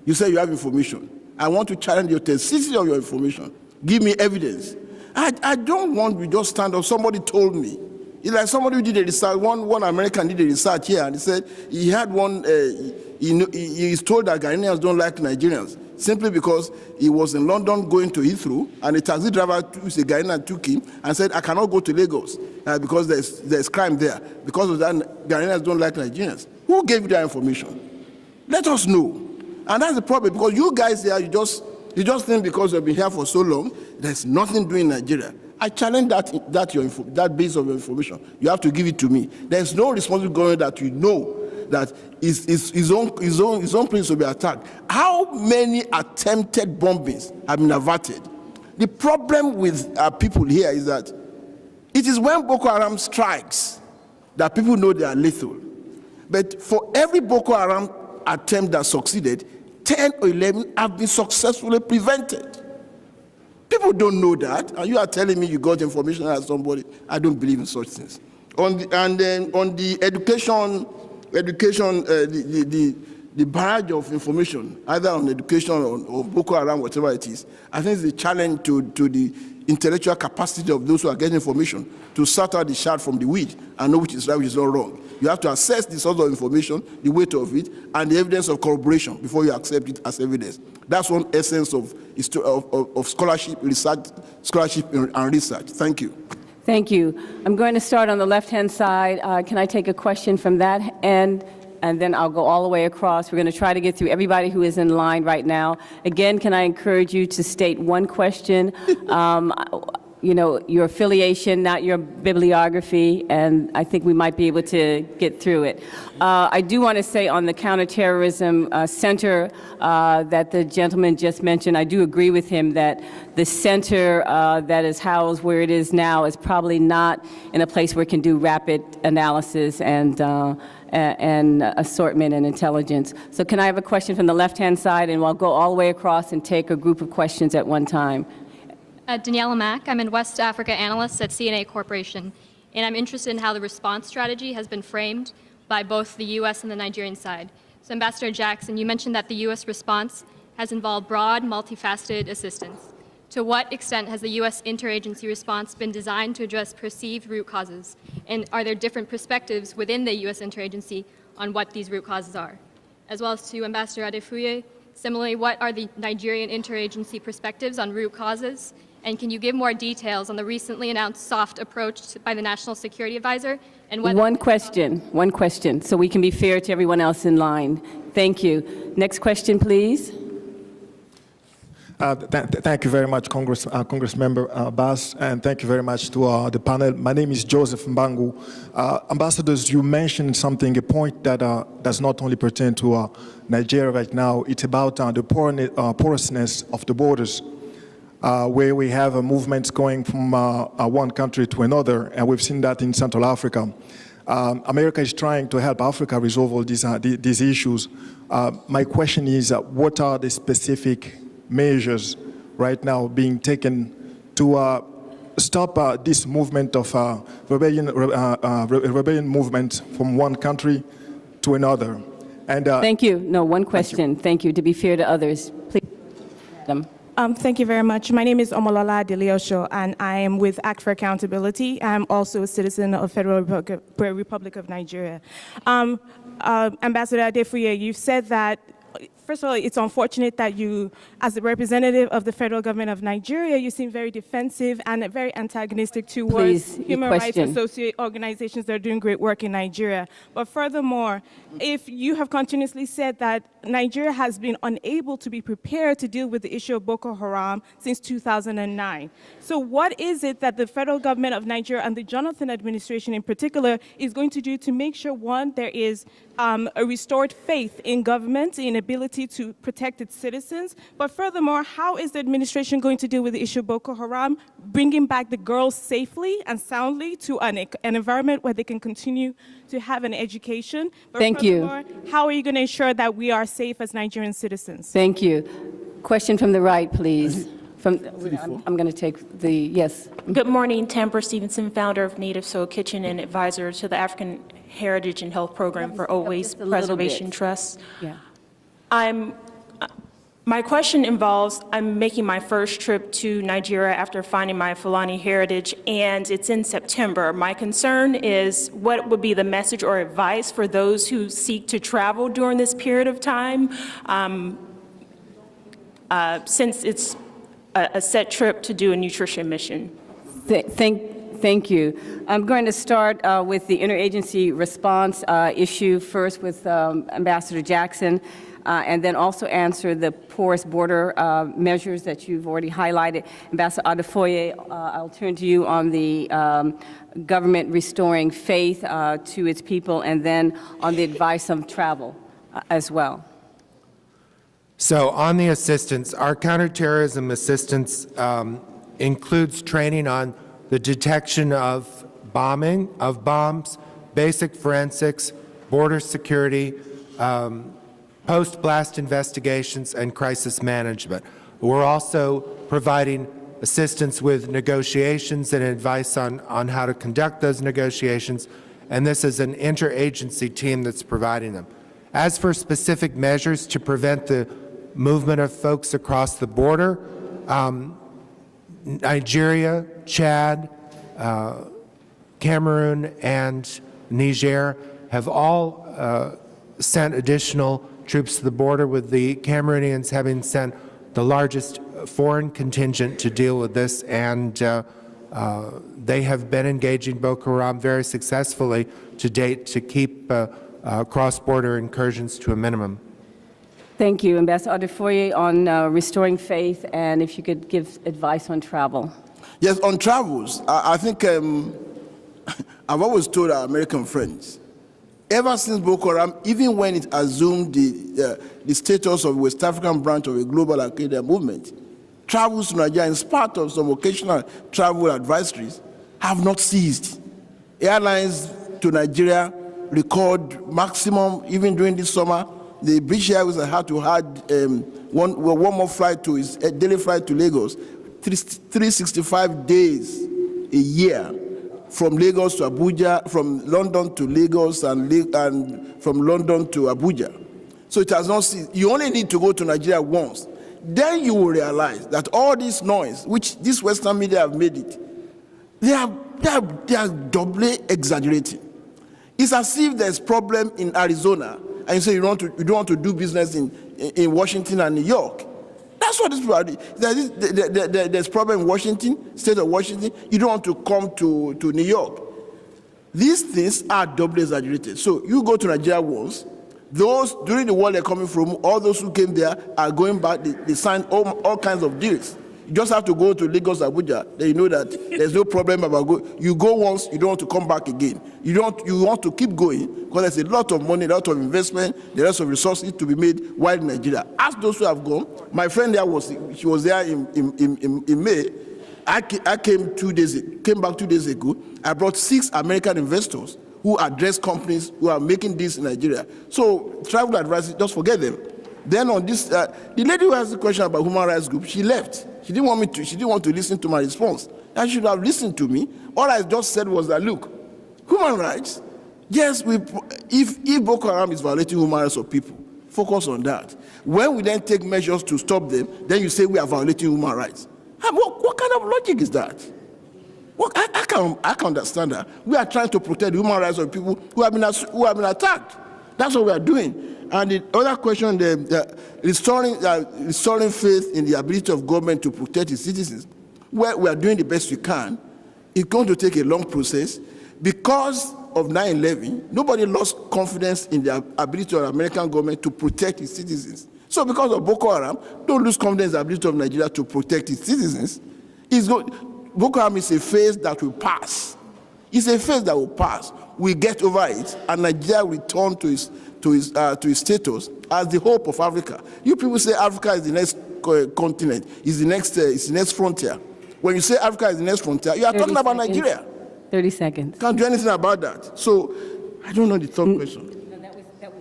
You say you have information. I want to challenge the authenticity of your information. Give me evidence. I don't want to just stand up. Somebody told me. It's like somebody who did a research. One American did a research here, and he said he had one. He's told that Ghanaians don't like Nigerians simply because he was in London going to Heathrow, and a taxi driver, who's a Ghanaian, took him and said, "I cannot go to Lagos because there's crime there. Because of that, Ghanaians don't like Nigerians." Who gave you that information? Let us know. And that's the problem, because you guys here, you just think because you've been here for so long, there's nothing doing in Nigeria. I challenge that base of your information. You have to give it to me. There's no responsible government that you know that his own place will be attacked. How many attempted bombings have been averted? The problem with our people here is that it is when Boko Haram strikes that people know they are lethal. But for every Boko Haram attempt that succeeded, 10 or 11 have been successfully prevented. People don't know that, and you are telling me you got information as somebody. I don't believe in such things. And then on the education, the barrage of information, either on education or Boko Haram, whatever it is, I think it's a challenge to the intellectual capacity of those who are getting information to sort out the chaff from the wheat and know which is right, which is not wrong. You have to assess the source of information, the weight of it, and the evidence of corroboration before you accept it as evidence. That's one essence of scholarship, scholarship and research. Thank you. Thank you. I'm going to start on the left-hand side. Can I take a question from that end? And then I'll go all the way across. We're going to try to get through everybody who is in line right now. Again, can I encourage you to state one question? You know, your affiliation, not your bibliography, and I think we might be able to get through it. I do want to say on the counterterrorism center that the gentleman just mentioned, I do agree with him that the center that is housed where it is now is probably not in a place where it can do rapid analysis and assortment and intelligence. So can I have a question from the left-hand side, and we'll go all the way across and take a group of questions at one time. Daniela Mack. I'm a West Africa analyst at CNA Corporation, and I'm interested in how the response strategy has been framed by both the U.S. and the Nigerian side. So Ambassador Jackson, you mentioned that the U.S. response has involved broad, multifaceted assistance. To what extent has the U.S. interagency response been designed to address perceived root causes? And are there different perspectives within the U.S. interagency on what these root causes are? As well as to Ambassador Adefuye, similarly, what are the Nigerian interagency perspectives on root causes? And can you give more details on the recently announced soft approach by the National Security Advisor? And whether One question, so we can be fair to everyone else in line. Thank you. Next question, please. Thank you very much, Congressmember Bass, and thank you very much to the panel. My name is Joseph Mbangu. Ambassadors, you mentioned something, a point that does not only pertain to Nigeria right now. It's about the porousness of the borders, where we have movements going from one country to another, and we've seen that in Central Africa. America is trying to help Africa resolve all these issues. My question is, what are the specific measures right now being taken to stop this movement of rebellion movement from one country to another? And thank you. No, one question. Thank you. To be fair to others, please, Madam. Thank you very much. My name is Omolola Deliosho, and I am with Act for Accountability. I'm also a citizen of Federal Republic of Nigeria. Ambassador Adefuye, you've said that first of all, it's unfortunate that you, as the representative of the federal government of Nigeria, you seem very defensive and very antagonistic towards Please, your human rights question. associate organizations that are doing great work in Nigeria. But furthermore, if you have continuously said that Nigeria has been unable to be prepared to deal with the issue of Boko Haram since 2009, so what is it that the federal government of Nigeria and the Jonathan administration in particular is going to do to make sure, one, there is a restored faith in government, in ability to protect its citizens, but furthermore, how is the administration going to deal with the issue of Boko Haram, bringing back the girls safely and soundly to an environment where they can continue to have an education? But Thank you. How are you going to ensure that we are safe as Nigerian citizens? Thank you. Question from the right, please. I'm going to take the, yes. Good morning, Tamper Stevenson, founder of Native Soul Kitchen and advisor to the African Heritage and Health Program for Old Waste Preservation Trust. Yeah. My question involves, I'm making my first trip to Nigeria after finding my Fulani heritage, and it's in September. My concern is what would be the message or advice for those who seek to travel during this period of time, since it's a set trip to do a nutrition mission. Thank you. I'm going to start with the interagency response issue first with Ambassador Jackson, and then also answer the porous border measures that you've already highlighted. Ambassador Adefoye, I'll turn to you on the government restoring faith to its people, and then on the advice of travel as well. So on the assistance, our counterterrorism assistance includes training on the detection of bombing, of bombs, basic forensics, border security, post-blast investigations, and crisis management. We're also providing assistance with negotiations and advice on how to conduct those negotiations, and this is an interagency team that's providing them. As for specific measures to prevent the movement of folks across the border, Nigeria, Chad, Cameroon, and Niger have all sent additional troops to the border, with the Cameroonians having sent the largest foreign contingent to deal with this, and they have been engaging Boko Haram very successfully to date to keep cross-border incursions to a minimum. Thank you. Ambassador Adefoye on restoring faith, and if you could give advice on travel. Yes, on travels, I think I've always told our American friends, ever since Boko Haram, even when it assumed the status of West African branch of a global Al-Qaeda movement, travels to Nigeria, in spite of some occasional travel advisories, have not ceased. Airlines to Nigeria record maximum, even during this summer, the British Airways had to add one more flight to its daily flight to Lagos, 365 days a year, from Lagos to Abuja, from London to Lagos, and from London to Abuja. So it has not ceased. You only need to go to Nigeria once. Then you will realize that all this noise, which this Western media have made it, they are doubly exaggerating. It's as if there's problem in Arizona, and you say you don't want to do business in Washington and New York. That's what this people are doing. There's problem in Washington, state of Washington. You don't want to come to New York. These things are doubly exaggerated. So you go to Nigeria once. Those during the war they're coming from, all those who came there are going back. They signed all kinds of deals. You just have to go to Lagos, Abuja. Then you know that there's no problem about going. You go once, you don't want to come back again. You want to keep going because there's a lot of money, a lot of investment, a lot of resources to be made while in Nigeria. Ask those who have gone. My friend there she was there in May. I came back 2 days ago. I brought 6 American investors who address companies who are making deals in Nigeria. So travel advice, just forget them. Then on this, the lady who asked the question about human rights group, she left. She didn't want to listen to my response. And she should have listened to me. All I just said was that, look, human rights, yes, if Boko Haram is violating human rights of people, focus on that. When we then take measures to stop them, then you say we are violating human rights. What kind of logic is that? I can understand that. We are trying to protect the human rights of people who have been attacked. That's what we are doing. And the other question, restoring faith in the ability of government to protect its citizens, where we are doing the best we can. It's going to take a long process. Because of 9/11, nobody lost confidence in the ability of the American government to protect its citizens. So because of Boko Haram, don't lose confidence in the ability of Nigeria to protect its citizens. Boko Haram is a phase that will pass. It's a phase that will pass. We get over it, and Nigeria will return to its status as the hope of Africa. You people say Africa is the next continent, is the next frontier. When you say Africa is the next frontier, you are talking about Nigeria. 30 seconds. Can't do anything about that. So I don't know the third question.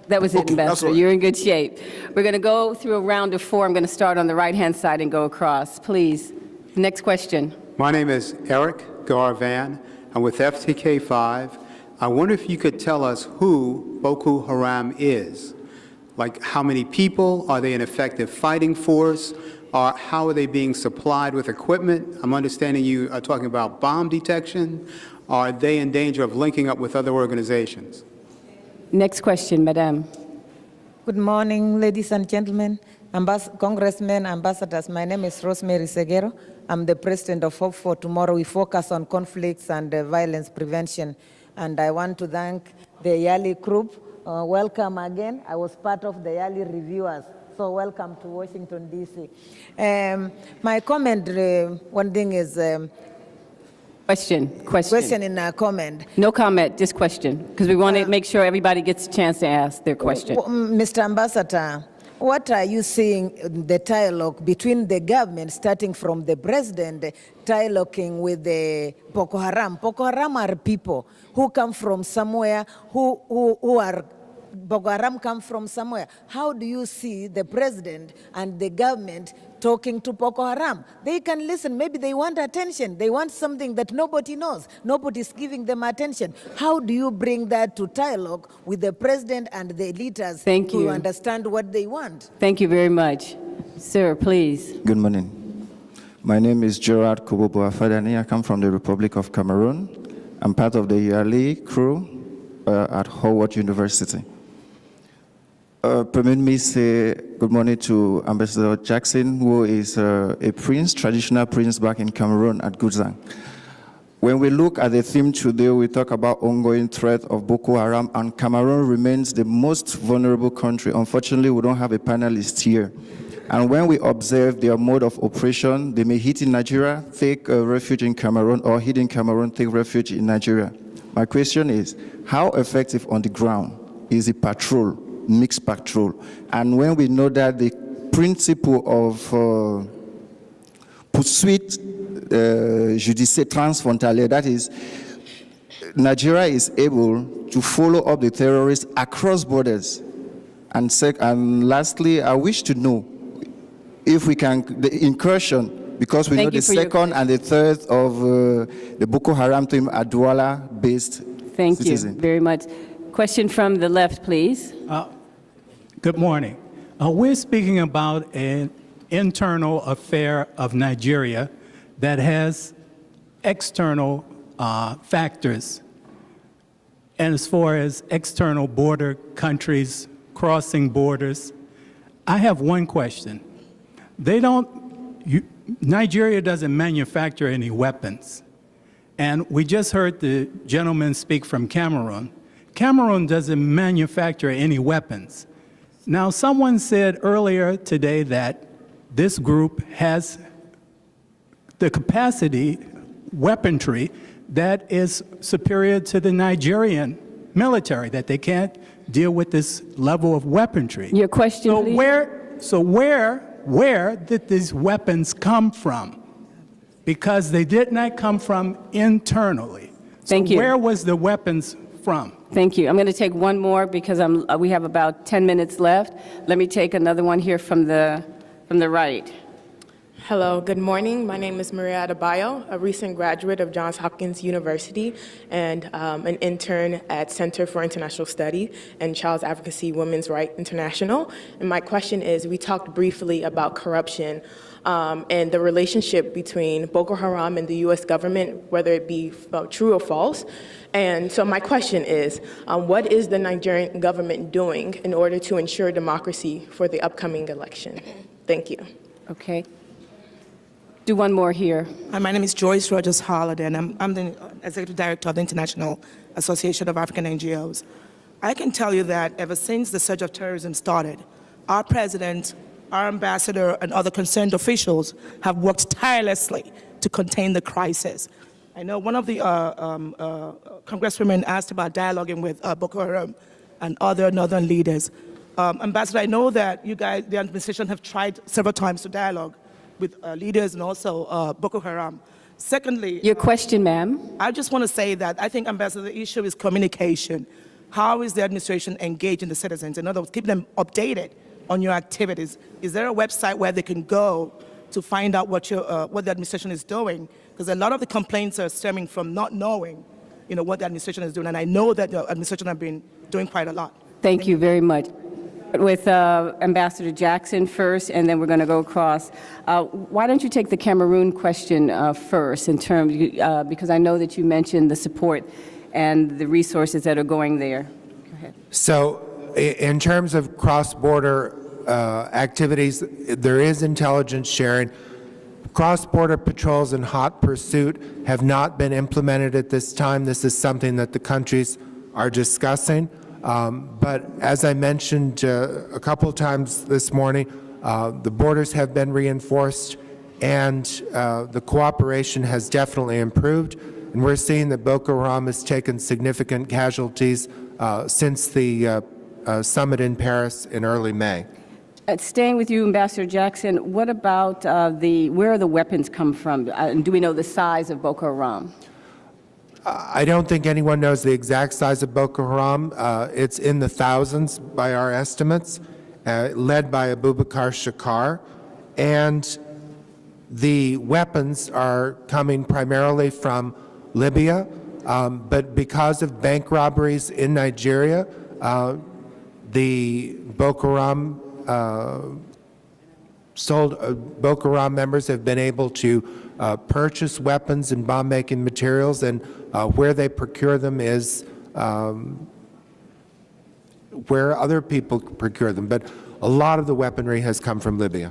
That was it, Okay, that's Ambassador. all right. You're in good shape. We're going to go through a round of 4. I'm going to start on the right-hand side and go across. Please. Next question. My name is Eric Garvan. I'm with FTK5. I wonder if you could tell us who Boko Haram is. Like, how many people? Are they an effective fighting force? How are they being supplied with equipment? I'm understanding you are talking about bomb detection. Are they in danger of linking up with other organizations? Next question, Madam. Good morning, ladies and gentlemen, congressmen, ambassadors. My name is Rosemary Seguero. I'm the president of Hope for Tomorrow. We focus on conflicts and violence prevention. And I want to thank the Yali group. Welcome again. I was part of the Yali reviewers. So welcome to Washington, D.C. My comment, one thing is... Question in a comment. No comment, just question, because we want to make sure everybody gets a chance to ask their question. Mr. Ambassador, what are you seeing in the dialogue between the government, starting from the president, dialoguing with the Boko Haram? Boko Haram are people who come from somewhere, who are Boko Haram come from somewhere. How do you see the president and the government talking to Boko Haram? They can listen. Maybe they want attention. They want something that nobody knows. Nobody's giving them attention. How do you bring that to dialogue with the president and the leaders to understand what they want? Thank you very much. Sir, please. Good morning. My name is Gerard Kobobo Afadani. I come from the Republic of Cameroon. I'm part of the Yali crew at Howard University. Permit me say good morning to Ambassador Jackson, who is a prince, traditional prince back in Cameroon at Guzang. When we look at the theme today, we talk about ongoing threat of Boko Haram, and Cameroon remains the most vulnerable country. Unfortunately, we don't have a panelist here. And when we observe their mode of operation, they may hit in Nigeria, take refuge in Cameroon, or hit in Cameroon, take refuge in Nigeria. My question is, how effective on the ground is the patrol? Mixed patrol. And when we know that the principle of poursuite judiciaire transfrontalière, that is, Nigeria is able to follow up the terrorists across borders. And lastly, I wish to know if we can, the incursion, because we know the second and the third of the Boko Haram team are Douala-based Thank citizens. you very much. Question from the left, please. Good morning. We're speaking about an internal affair of Nigeria that has external factors. And as far as external border countries crossing borders, I have one question. Nigeria doesn't manufacture any weapons. And we just heard the gentleman speak from Cameroon. Cameroon doesn't manufacture any weapons. Now, someone said earlier today that this group has the capacity, weaponry, that is superior to the Nigerian military, that they can't deal with this level of weaponry. Your question, please? Where did these weapons come from? Because they did not come from internally. Thank you. Where was the weapons from? Thank you. I'm going to take one more because we have about 10 minutes left. Let me take another one here from the right. Hello, good morning. My name is Maria Adebayo, a recent graduate of Johns Hopkins University and an intern at Center for International Study and Child's Advocacy Women's Rights International. And my question is, we talked briefly about corruption and the relationship between Boko Haram and the U.S. government, whether it be true or false. And so my question is, what is the Nigerian government doing in order to ensure democracy for the upcoming election? Thank you. Okay. Do one more here. Hi, my name is Joyce Rogers Holiday, and I'm the Executive Director of the International Association of African NGOs. I can tell you that ever since the surge of terrorism started, our president, our ambassador, and other concerned officials have worked tirelessly to contain the crisis. I know one of the congresswomen asked about dialoguing with Boko Haram and other northern leaders. Ambassador, I know that you guys, the administration, have tried several times to dialogue with leaders and also Boko Haram. Secondly, your question, ma'am. I just want to say that I think, Ambassador, the issue is communication. How is the administration engaging the citizens? In other words, keep them updated on your activities. Is there a website where they can go to find out what the administration is doing? Because a lot of the complaints are stemming from not knowing, what the administration is doing. And I know that the administration have been doing quite a lot. Thank you very much. With Ambassador Jackson first, and then we're going to go across. Why don't you take the Cameroon question first, in terms because I know that you mentioned the support and the resources that are going there. Go ahead. So, in terms of cross-border activities, there is intelligence sharing. Cross-border patrols in hot pursuit have not been implemented at this time. This is something that the countries are discussing. But as I mentioned a couple of times this morning, the borders have been reinforced and the cooperation has definitely improved. And we're seeing that Boko Haram has taken significant casualties since the summit in Paris in early May. Staying with you, Ambassador Jackson, what about where the weapons come from? And do we know the size of Boko Haram? I don't think anyone knows the exact size of Boko Haram. It's in the thousands by our estimates, led by Abubakar Shakar. And the weapons are coming primarily from Libya, but because of bank robberies in Nigeria, the Boko Haram Boko Haram members have been able to purchase weapons and bomb-making materials, and where they procure them is where other people procure them. But a lot of the weaponry has come from Libya.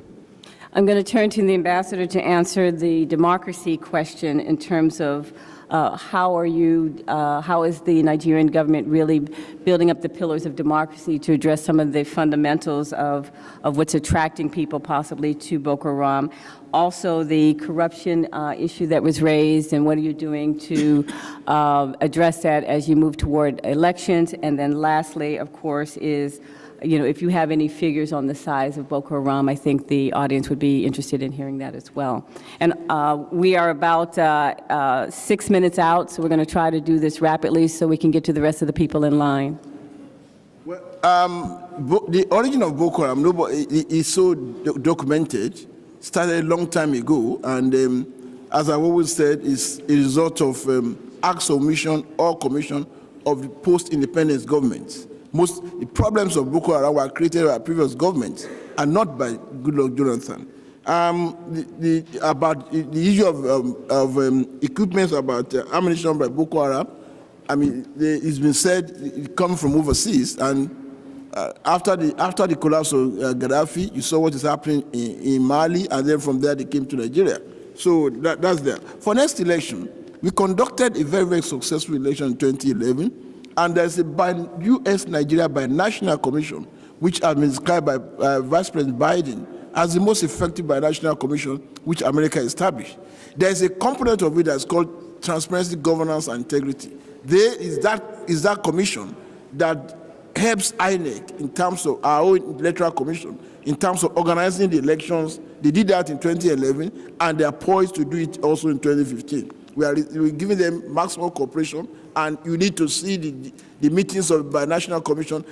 I'm going to turn to the ambassador to answer the democracy question in terms of how is the Nigerian government really building up the pillars of democracy to address some of the fundamentals of what's attracting people possibly to Boko Haram. Also, the corruption issue that was raised, and what are you doing to address that as you move toward elections? And then lastly, of course, is if you have any figures on the size of Boko Haram, I think the audience would be interested in hearing that as well. And we are about 6 minutes out, so we're going to try to do this rapidly so we can get to the rest of the people in line. Well, the origin of Boko Haram is so documented, started a long time ago, and as I've always said, is a result of acts of omission or commission of the post-independence governments. Most the problems of Boko Haram were created by previous governments and not by Goodluck Jonathan. About the issue of equipment, about ammunition by Boko Haram, it's been said it comes from overseas, and after the collapse of Gaddafi, you saw what is happening in Mali, and then from there they came to Nigeria. So that's there. For next election, we conducted a very, very successful election in 2011. And there's a U.S.-Nigeria Binational Commission, which has been described by Vice President Biden as the most effective binational commission which America established. There's a component of it that's called transparency, governance, and integrity. There is that commission that helps INEC in terms of our own electoral commission, in terms of organizing the elections. They did that in 2011, and they are poised to do it also in 2015. We're giving them maximum cooperation, and you need to see the meetings of the Binational Commission.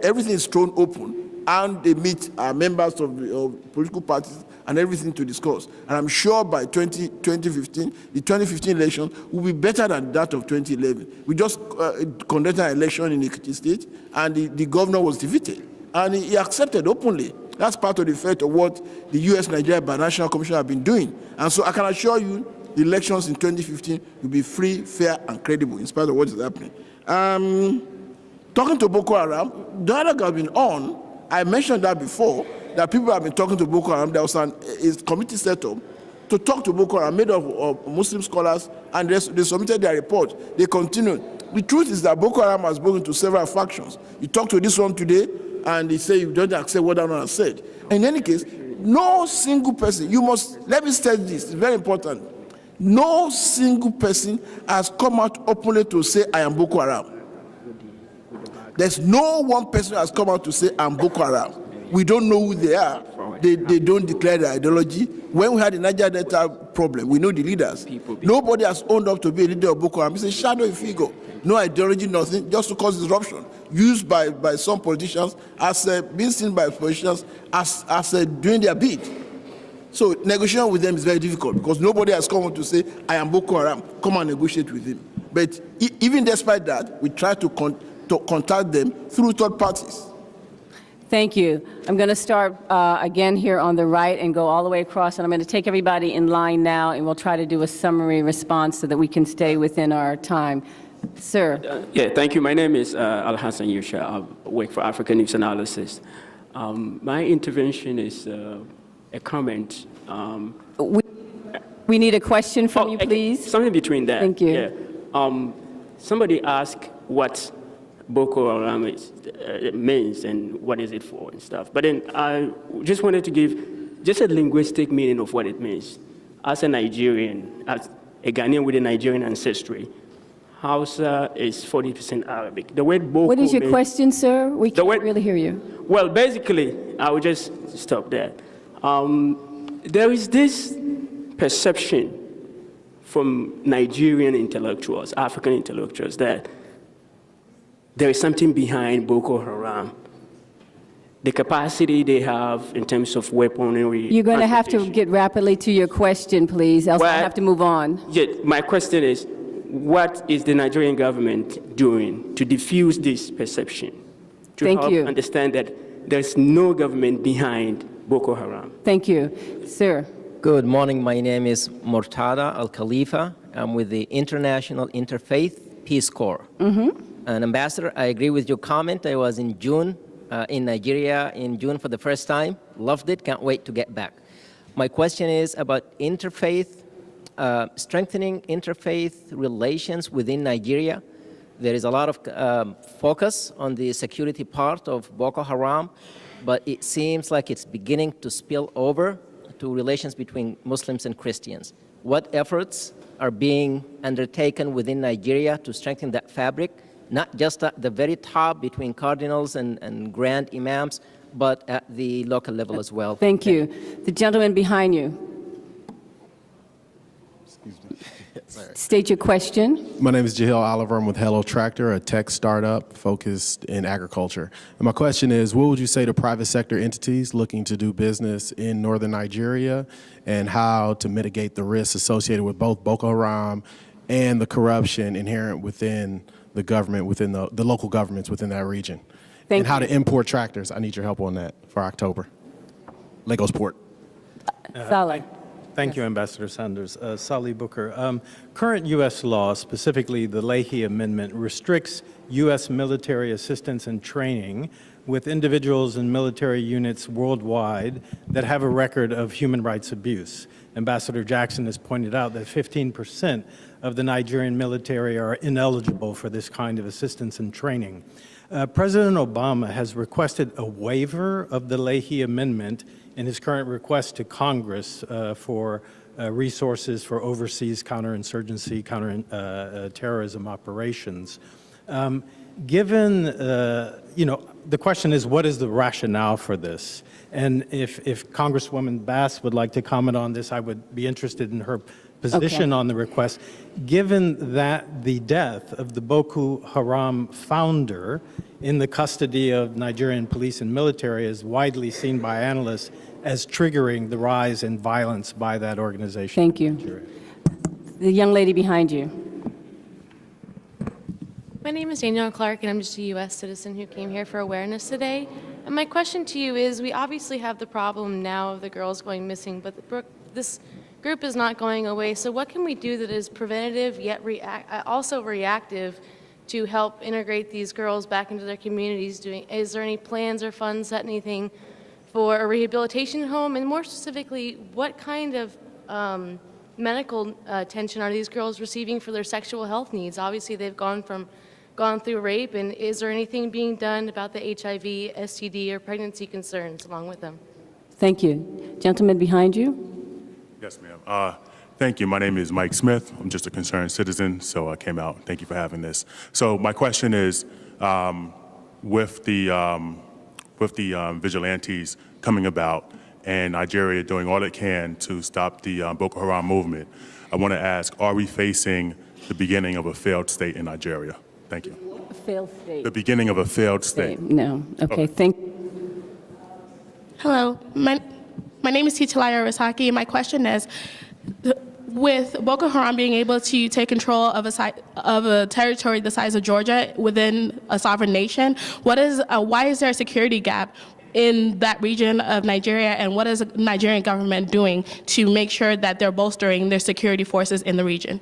Everything is thrown open, and they meet members of political parties and everything to discuss. And I'm sure by 2015, the 2015 election will be better than that of 2011. We just conducted an election in Ekiti State, and the governor was defeated. And he accepted openly. That's part of the effect of what the U.S.-Nigeria Binational Commission have been doing. And so I can assure you, the elections in 2015 will be free, fair, and credible, in spite of what is happening. Talking to Boko Haram, dialogue has been on. I mentioned that before, that people have been talking to Boko Haram. There was a committee set up to talk to Boko Haram, made of Muslim scholars, and they submitted their report. They continued. The truth is that Boko Haram has spoken to several factions. You talk to this one today, and they say you don't accept what that one has said. In any case, no single person, let me state this, it's very important. No single person has come out openly to say, I am Boko Haram. There's no one person who has come out to say, I'm Boko Haram. We don't know who they are. They don't declare their ideology. When we had the Niger Delta problem, we know the leaders. Nobody has owned up to be a leader of Boko Haram. It's a shadowy figure. No ideology, nothing, just to cause disruption. Used by some politicians, as being seen by politicians as doing their bid. So negotiation with them is very difficult because nobody has come out to say, I am Boko Haram, come and negotiate with him. But even despite that, we try to contact them through third parties. Thank you. I'm going to start again here on the right and go all the way across, and I'm going to take everybody in line now, and we'll try to do a summary response so that we can stay within our time. Sir. Yeah, thank you. My name is Al-Hassan Yusha. I work for African News Analysis. My intervention is a comment. We need a question from you, please. Something between that. Thank you. Yeah. Somebody asked what Boko Haram means and what is it for and stuff. But then I just wanted to give just a linguistic meaning of what it means. As a Nigerian, as a Ghanaian with a Nigerian ancestry, Hausa is 40% Arabic. The word Boko What is your means, question, sir? We can't really hear you. Well, basically, I will just stop there. There is this perception from Nigerian intellectuals, African intellectuals, that there is something behind Boko Haram. The capacity they have in terms of weaponry. You're going to have to get rapidly to your question, please, else I have to move on. Yeah, my question is, what is the Nigerian government doing to diffuse this perception? To help understand that there's no government behind Boko Haram. Thank you. Sir. Good morning. My name is Murtada Al-Khalifa. I'm with the International Interfaith Peace Corps. And Ambassador, I agree with your comment. I was in June, in Nigeria in June for the first time. Loved it. Can't wait to get back. My question is about interfaith, strengthening interfaith relations within Nigeria. There is a lot of focus on the security part of Boko Haram, but it seems like it's beginning to spill over to relations between Muslims and Christians. What efforts are being undertaken within Nigeria to strengthen that fabric, not just at the very top between cardinals and grand imams, but at the local level as well? Thank you. The gentleman behind you. State your question. My name is Jahil Oliver. I'm with Hello Tractor, a tech startup focused in agriculture. And my question is, what would you say to private sector entities looking to do business in northern Nigeria, and how to mitigate the risks associated with both Boko Haram and the corruption inherent within the government, within the local governments within that region? Thank and how to import tractors. I need your help on that for October. Lagos Port. Saleh. Thank you, Ambassador Sanders. Salih Booker. Current U.S. law, specifically the Leahy Amendment, restricts U.S. military assistance and training with individuals and military units worldwide that have a record of human rights abuse. Ambassador Jackson has pointed out that 15% of the Nigerian military are ineligible for this kind of assistance and training. President Obama has requested a waiver of the Leahy Amendment in his current request to Congress for resources for overseas counterinsurgency, counterterrorism operations. Given, the question is, what is the rationale for this? And if Congresswoman Bass would like to comment on this, I would be interested in her position on the request. Given that the death of the Boko Haram founder in the custody of Nigerian police and military is widely seen by analysts as triggering the rise in violence by that organization. Thank you. The young lady behind you. My name is Danielle Clark, and I'm just a U.S. citizen who came here for awareness today. And my question to you is, we obviously have the problem now of the girls going missing, but this group is not going away. So what can we do that is preventative yet also reactive to help integrate these girls back into their communities? Is there any plans or funds, anything for a rehabilitation home? And more specifically, what kind of medical attention are these girls receiving for their sexual health needs? Obviously, they've gone through rape, and is there anything being done about the HIV, STD, or pregnancy concerns along with them? Thank you. Gentleman behind you. Yes, ma'am. Thank you. My name is Mike Smith. I'm just a concerned citizen, so I came out. Thank you for having this. So my question is, with the vigilantes coming about and Nigeria doing all it can to stop the Boko Haram movement, I want to ask, are we facing the beginning of a failed state in Nigeria? Thank you. A failed state. The beginning of a failed state. No. Okay. Hello. My name is Titalaya Rasaki, and my question is, with Boko Haram being able to take control of a territory the size of Georgia within a sovereign nation, why is there a security gap in that region of Nigeria, and what is the Nigerian government doing to make sure that they're bolstering their security forces in the region?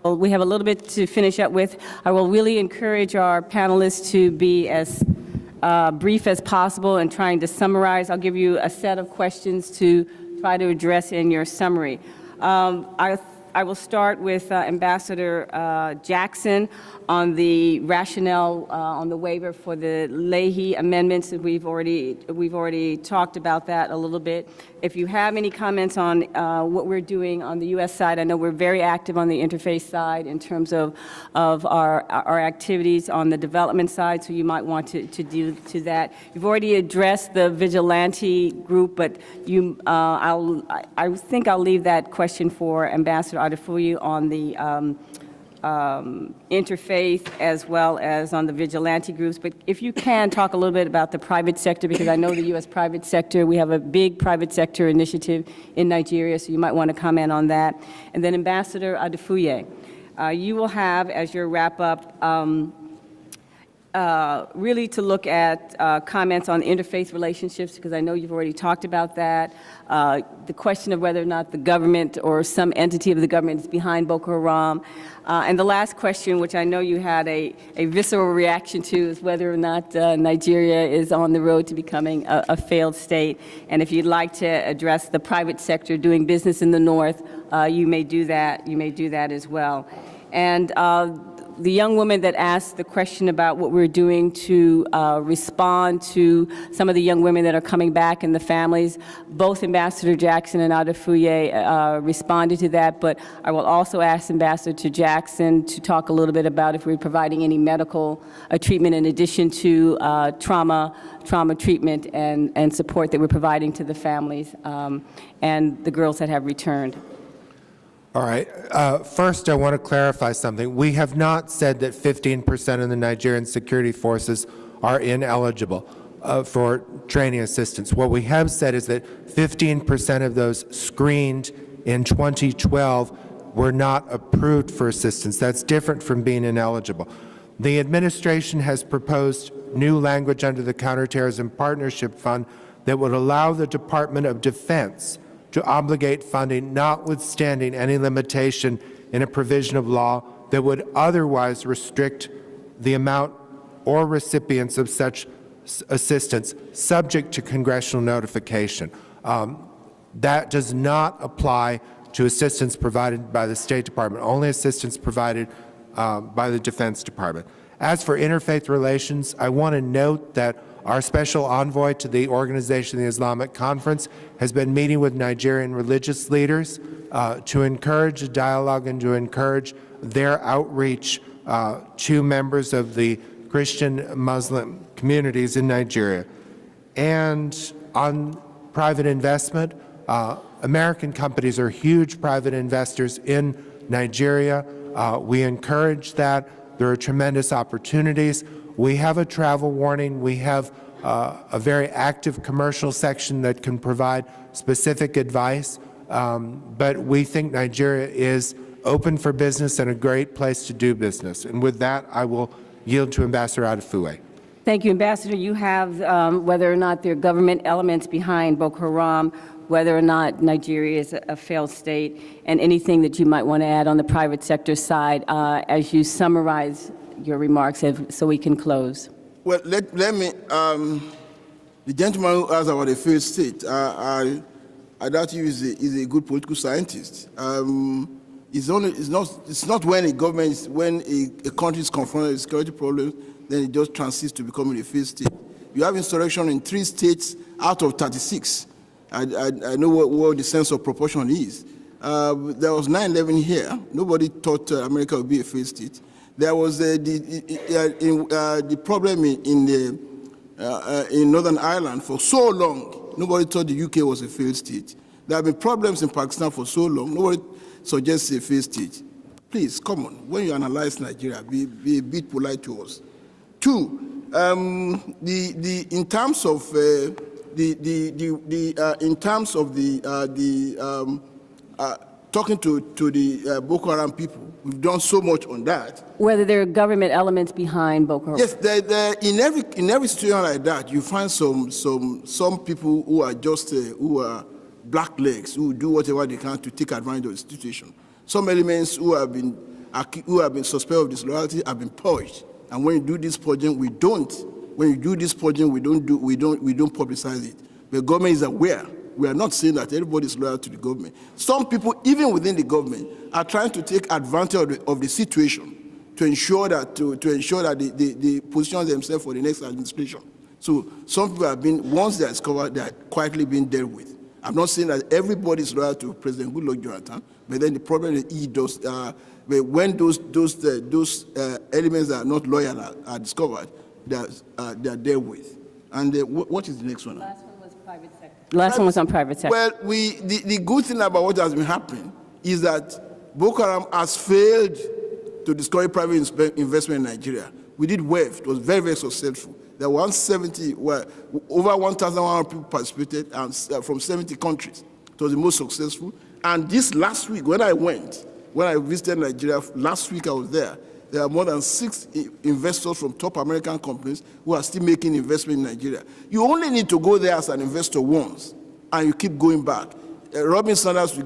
We have a little bit to finish up with. I will really encourage our panelists to be as brief as possible in trying to summarize. I'll give you a set of questions to try to address in your summary. I will start with Ambassador Jackson on the rationale on the waiver for the Leahy amendments. We've already talked about that a little bit. If you have any comments on what we're doing on the U.S. side, I know we're very active on the interface side in terms of our activities on the development side, so you might want to do to that. You've already addressed the vigilante group, but I think I'll leave that question for Ambassador Adefuyu on the interfaith as well as on the vigilante groups. But if you can talk a little bit about the private sector, because I know the U.S. private sector, we have a big private sector initiative in Nigeria, so you might want to comment on that. And then Ambassador Adefuyu, you will have, as your wrap-up, really to look at comments on interfaith relationships, because I know you've already talked about that. The question of whether or not the government or some entity of the government is behind Boko Haram. And the last question, which I know you had a visceral reaction to, is whether or not Nigeria is on the road to becoming a failed state. And if you'd like to address the private sector doing business in the North, you may do that. You may do that as well. And the young woman that asked the question about what we're doing to respond to some of the young women that are coming back and the families, both Ambassador Jackson and Adefuyu responded to that, but I will also ask Ambassador Jackson to talk a little bit about if we're providing any medical treatment in addition to trauma treatment and support that we're providing to the families and the girls that have returned. All right. First, I want to clarify something. We have not said that 15% of the Nigerian security forces are ineligible for training assistance. What we have said is that 15% of those screened in 2012 were not approved for assistance. That's different from being ineligible. The administration has proposed new language under the Counterterrorism Partnership Fund that would allow the Department of Defense to obligate funding notwithstanding any limitation in a provision of law that would otherwise restrict the amount or recipients of such assistance subject to congressional notification. That does not apply to assistance provided by the State Department, only assistance provided by the Defense Department. As for interfaith relations, I want to note that our special envoy to the Organization of the Islamic Conference has been meeting with Nigerian religious leaders to encourage a dialogue and to encourage their outreach to members of the Christian Muslim communities in Nigeria. And on private investment, American companies are huge private investors in Nigeria. We encourage that. There are tremendous opportunities. We have a travel warning. We have a very active commercial section that can provide specific advice. But we think Nigeria is open for business and a great place to do business. And with that, I will yield to Ambassador Adefue. Thank you, Ambassador. You have whether or not there are government elements behind Boko Haram, whether or not Nigeria is a failed state, and anything that you might want to add on the private sector side as you summarize your remarks so we can close. Well, let me, the gentleman who asked about the failed state, I doubt he is a good political scientist. It's not when a government, when a country is confronted with security problems, then it just transits to becoming a failed state. You have insurrection in 3 states out of 36. I know what the sense of proportion is. There was 9/11 here. Nobody thought America would be a failed state. There was the problem in Northern Ireland for so long. Nobody thought the UK was a failed state. There have been problems in Pakistan for so long. Nobody suggests a failed state. Please, come on. When you analyze Nigeria, be a bit polite to us. 2, in terms of talking to the Boko Haram people, we've done so much on that. Whether there are government elements behind Boko Haram. Yes, in every situation like that, you find some people who are just who are blacklegs, who do whatever they can to take advantage of the situation. Some elements who have been suspected of disloyalty have been purged. And when you do this purging, we don't. When you do this purging, we don't publicize it. The government is aware. We are not saying that everybody is loyal to the government. Some people, even within the government, are trying to take advantage of the situation to ensure that they position themselves for the next administration. So some people have been, once they are discovered, they are quietly being dealt with. I'm not saying that everybody is loyal to President Goodluck Jonathan, but then the problem is he does. When those elements that are not loyal are discovered, they are dealt with. And what is the next one? Last one was private sector. Last one was on private sector. Well, the good thing about what has been happening is that Boko Haram has failed to discourage private investment in Nigeria. We did WEF. It was very, very successful. There were over 1,100 people participated from 70 countries. It was the most successful. And this last week, when I visited Nigeria, last week I was there, there are more than 6 investors from top American companies who are still making investment in Nigeria. You only need to go there as an investor once, and you keep going back. Robin Sanders will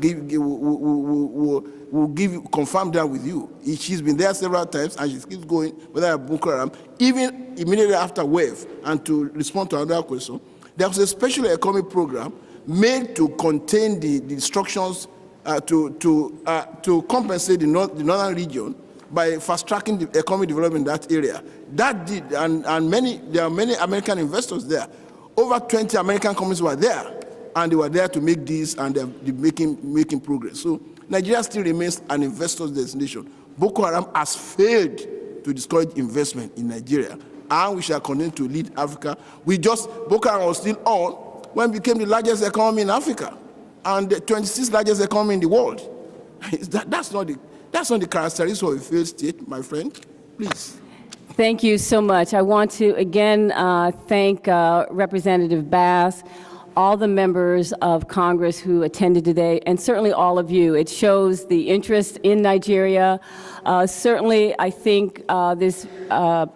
confirm that with you. She's been there several times, and she keeps going, whether at Boko Haram, even immediately after WEF. And to respond to another question, there was a special economic program made to contain the destructions, to compensate the northern region by fast-tracking the economic development in that area. That did, and there are many American investors there. Over 20 American companies were there, and they were there to make deals, and they're making progress. So Nigeria still remains an investor's destination. Boko Haram has failed to discourage investment in Nigeria, and we shall continue to lead Africa. Boko Haram was still on when we became the largest economy in Africa, and the 26th largest economy in the world. That's not the characteristics of a failed state, my friend. Please. Thank you so much. I want to again thank Representative Bass, all the members of Congress who attended today, and certainly all of you. It shows the interest in Nigeria. Certainly, I think this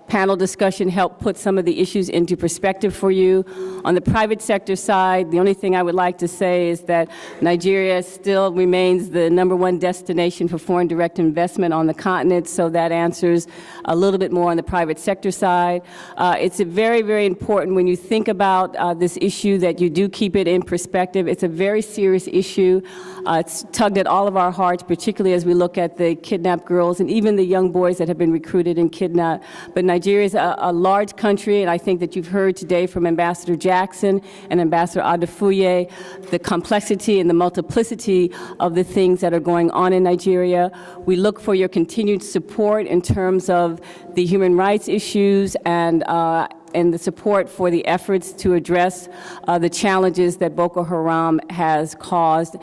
panel discussion helped put some of the issues into perspective for you. On the private sector side, the only thing I would like to say is that Nigeria still remains the #1 destination for foreign direct investment on the continent, so that answers a little bit more on the private sector side. It's very, very important when you think about this issue that you do do keep it in perspective. It's a very serious issue. It's tugged at all of our hearts, particularly as we look at the kidnapped girls and even the young boys that have been recruited and kidnapped. But Nigeria is a large country, and I think that you've heard today from Ambassador Jackson and Ambassador Adefuye the complexity and the multiplicity of the things that are going on in Nigeria. We look for your continued support in terms of the human rights issues and the support for the efforts to address the challenges that Boko Haram has caused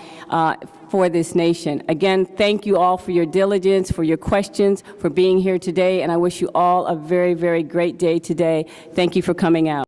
for this nation. Again, thank you all for your diligence, for your questions, for being here today, and I wish you all a very, very great day today. Thank you for coming out.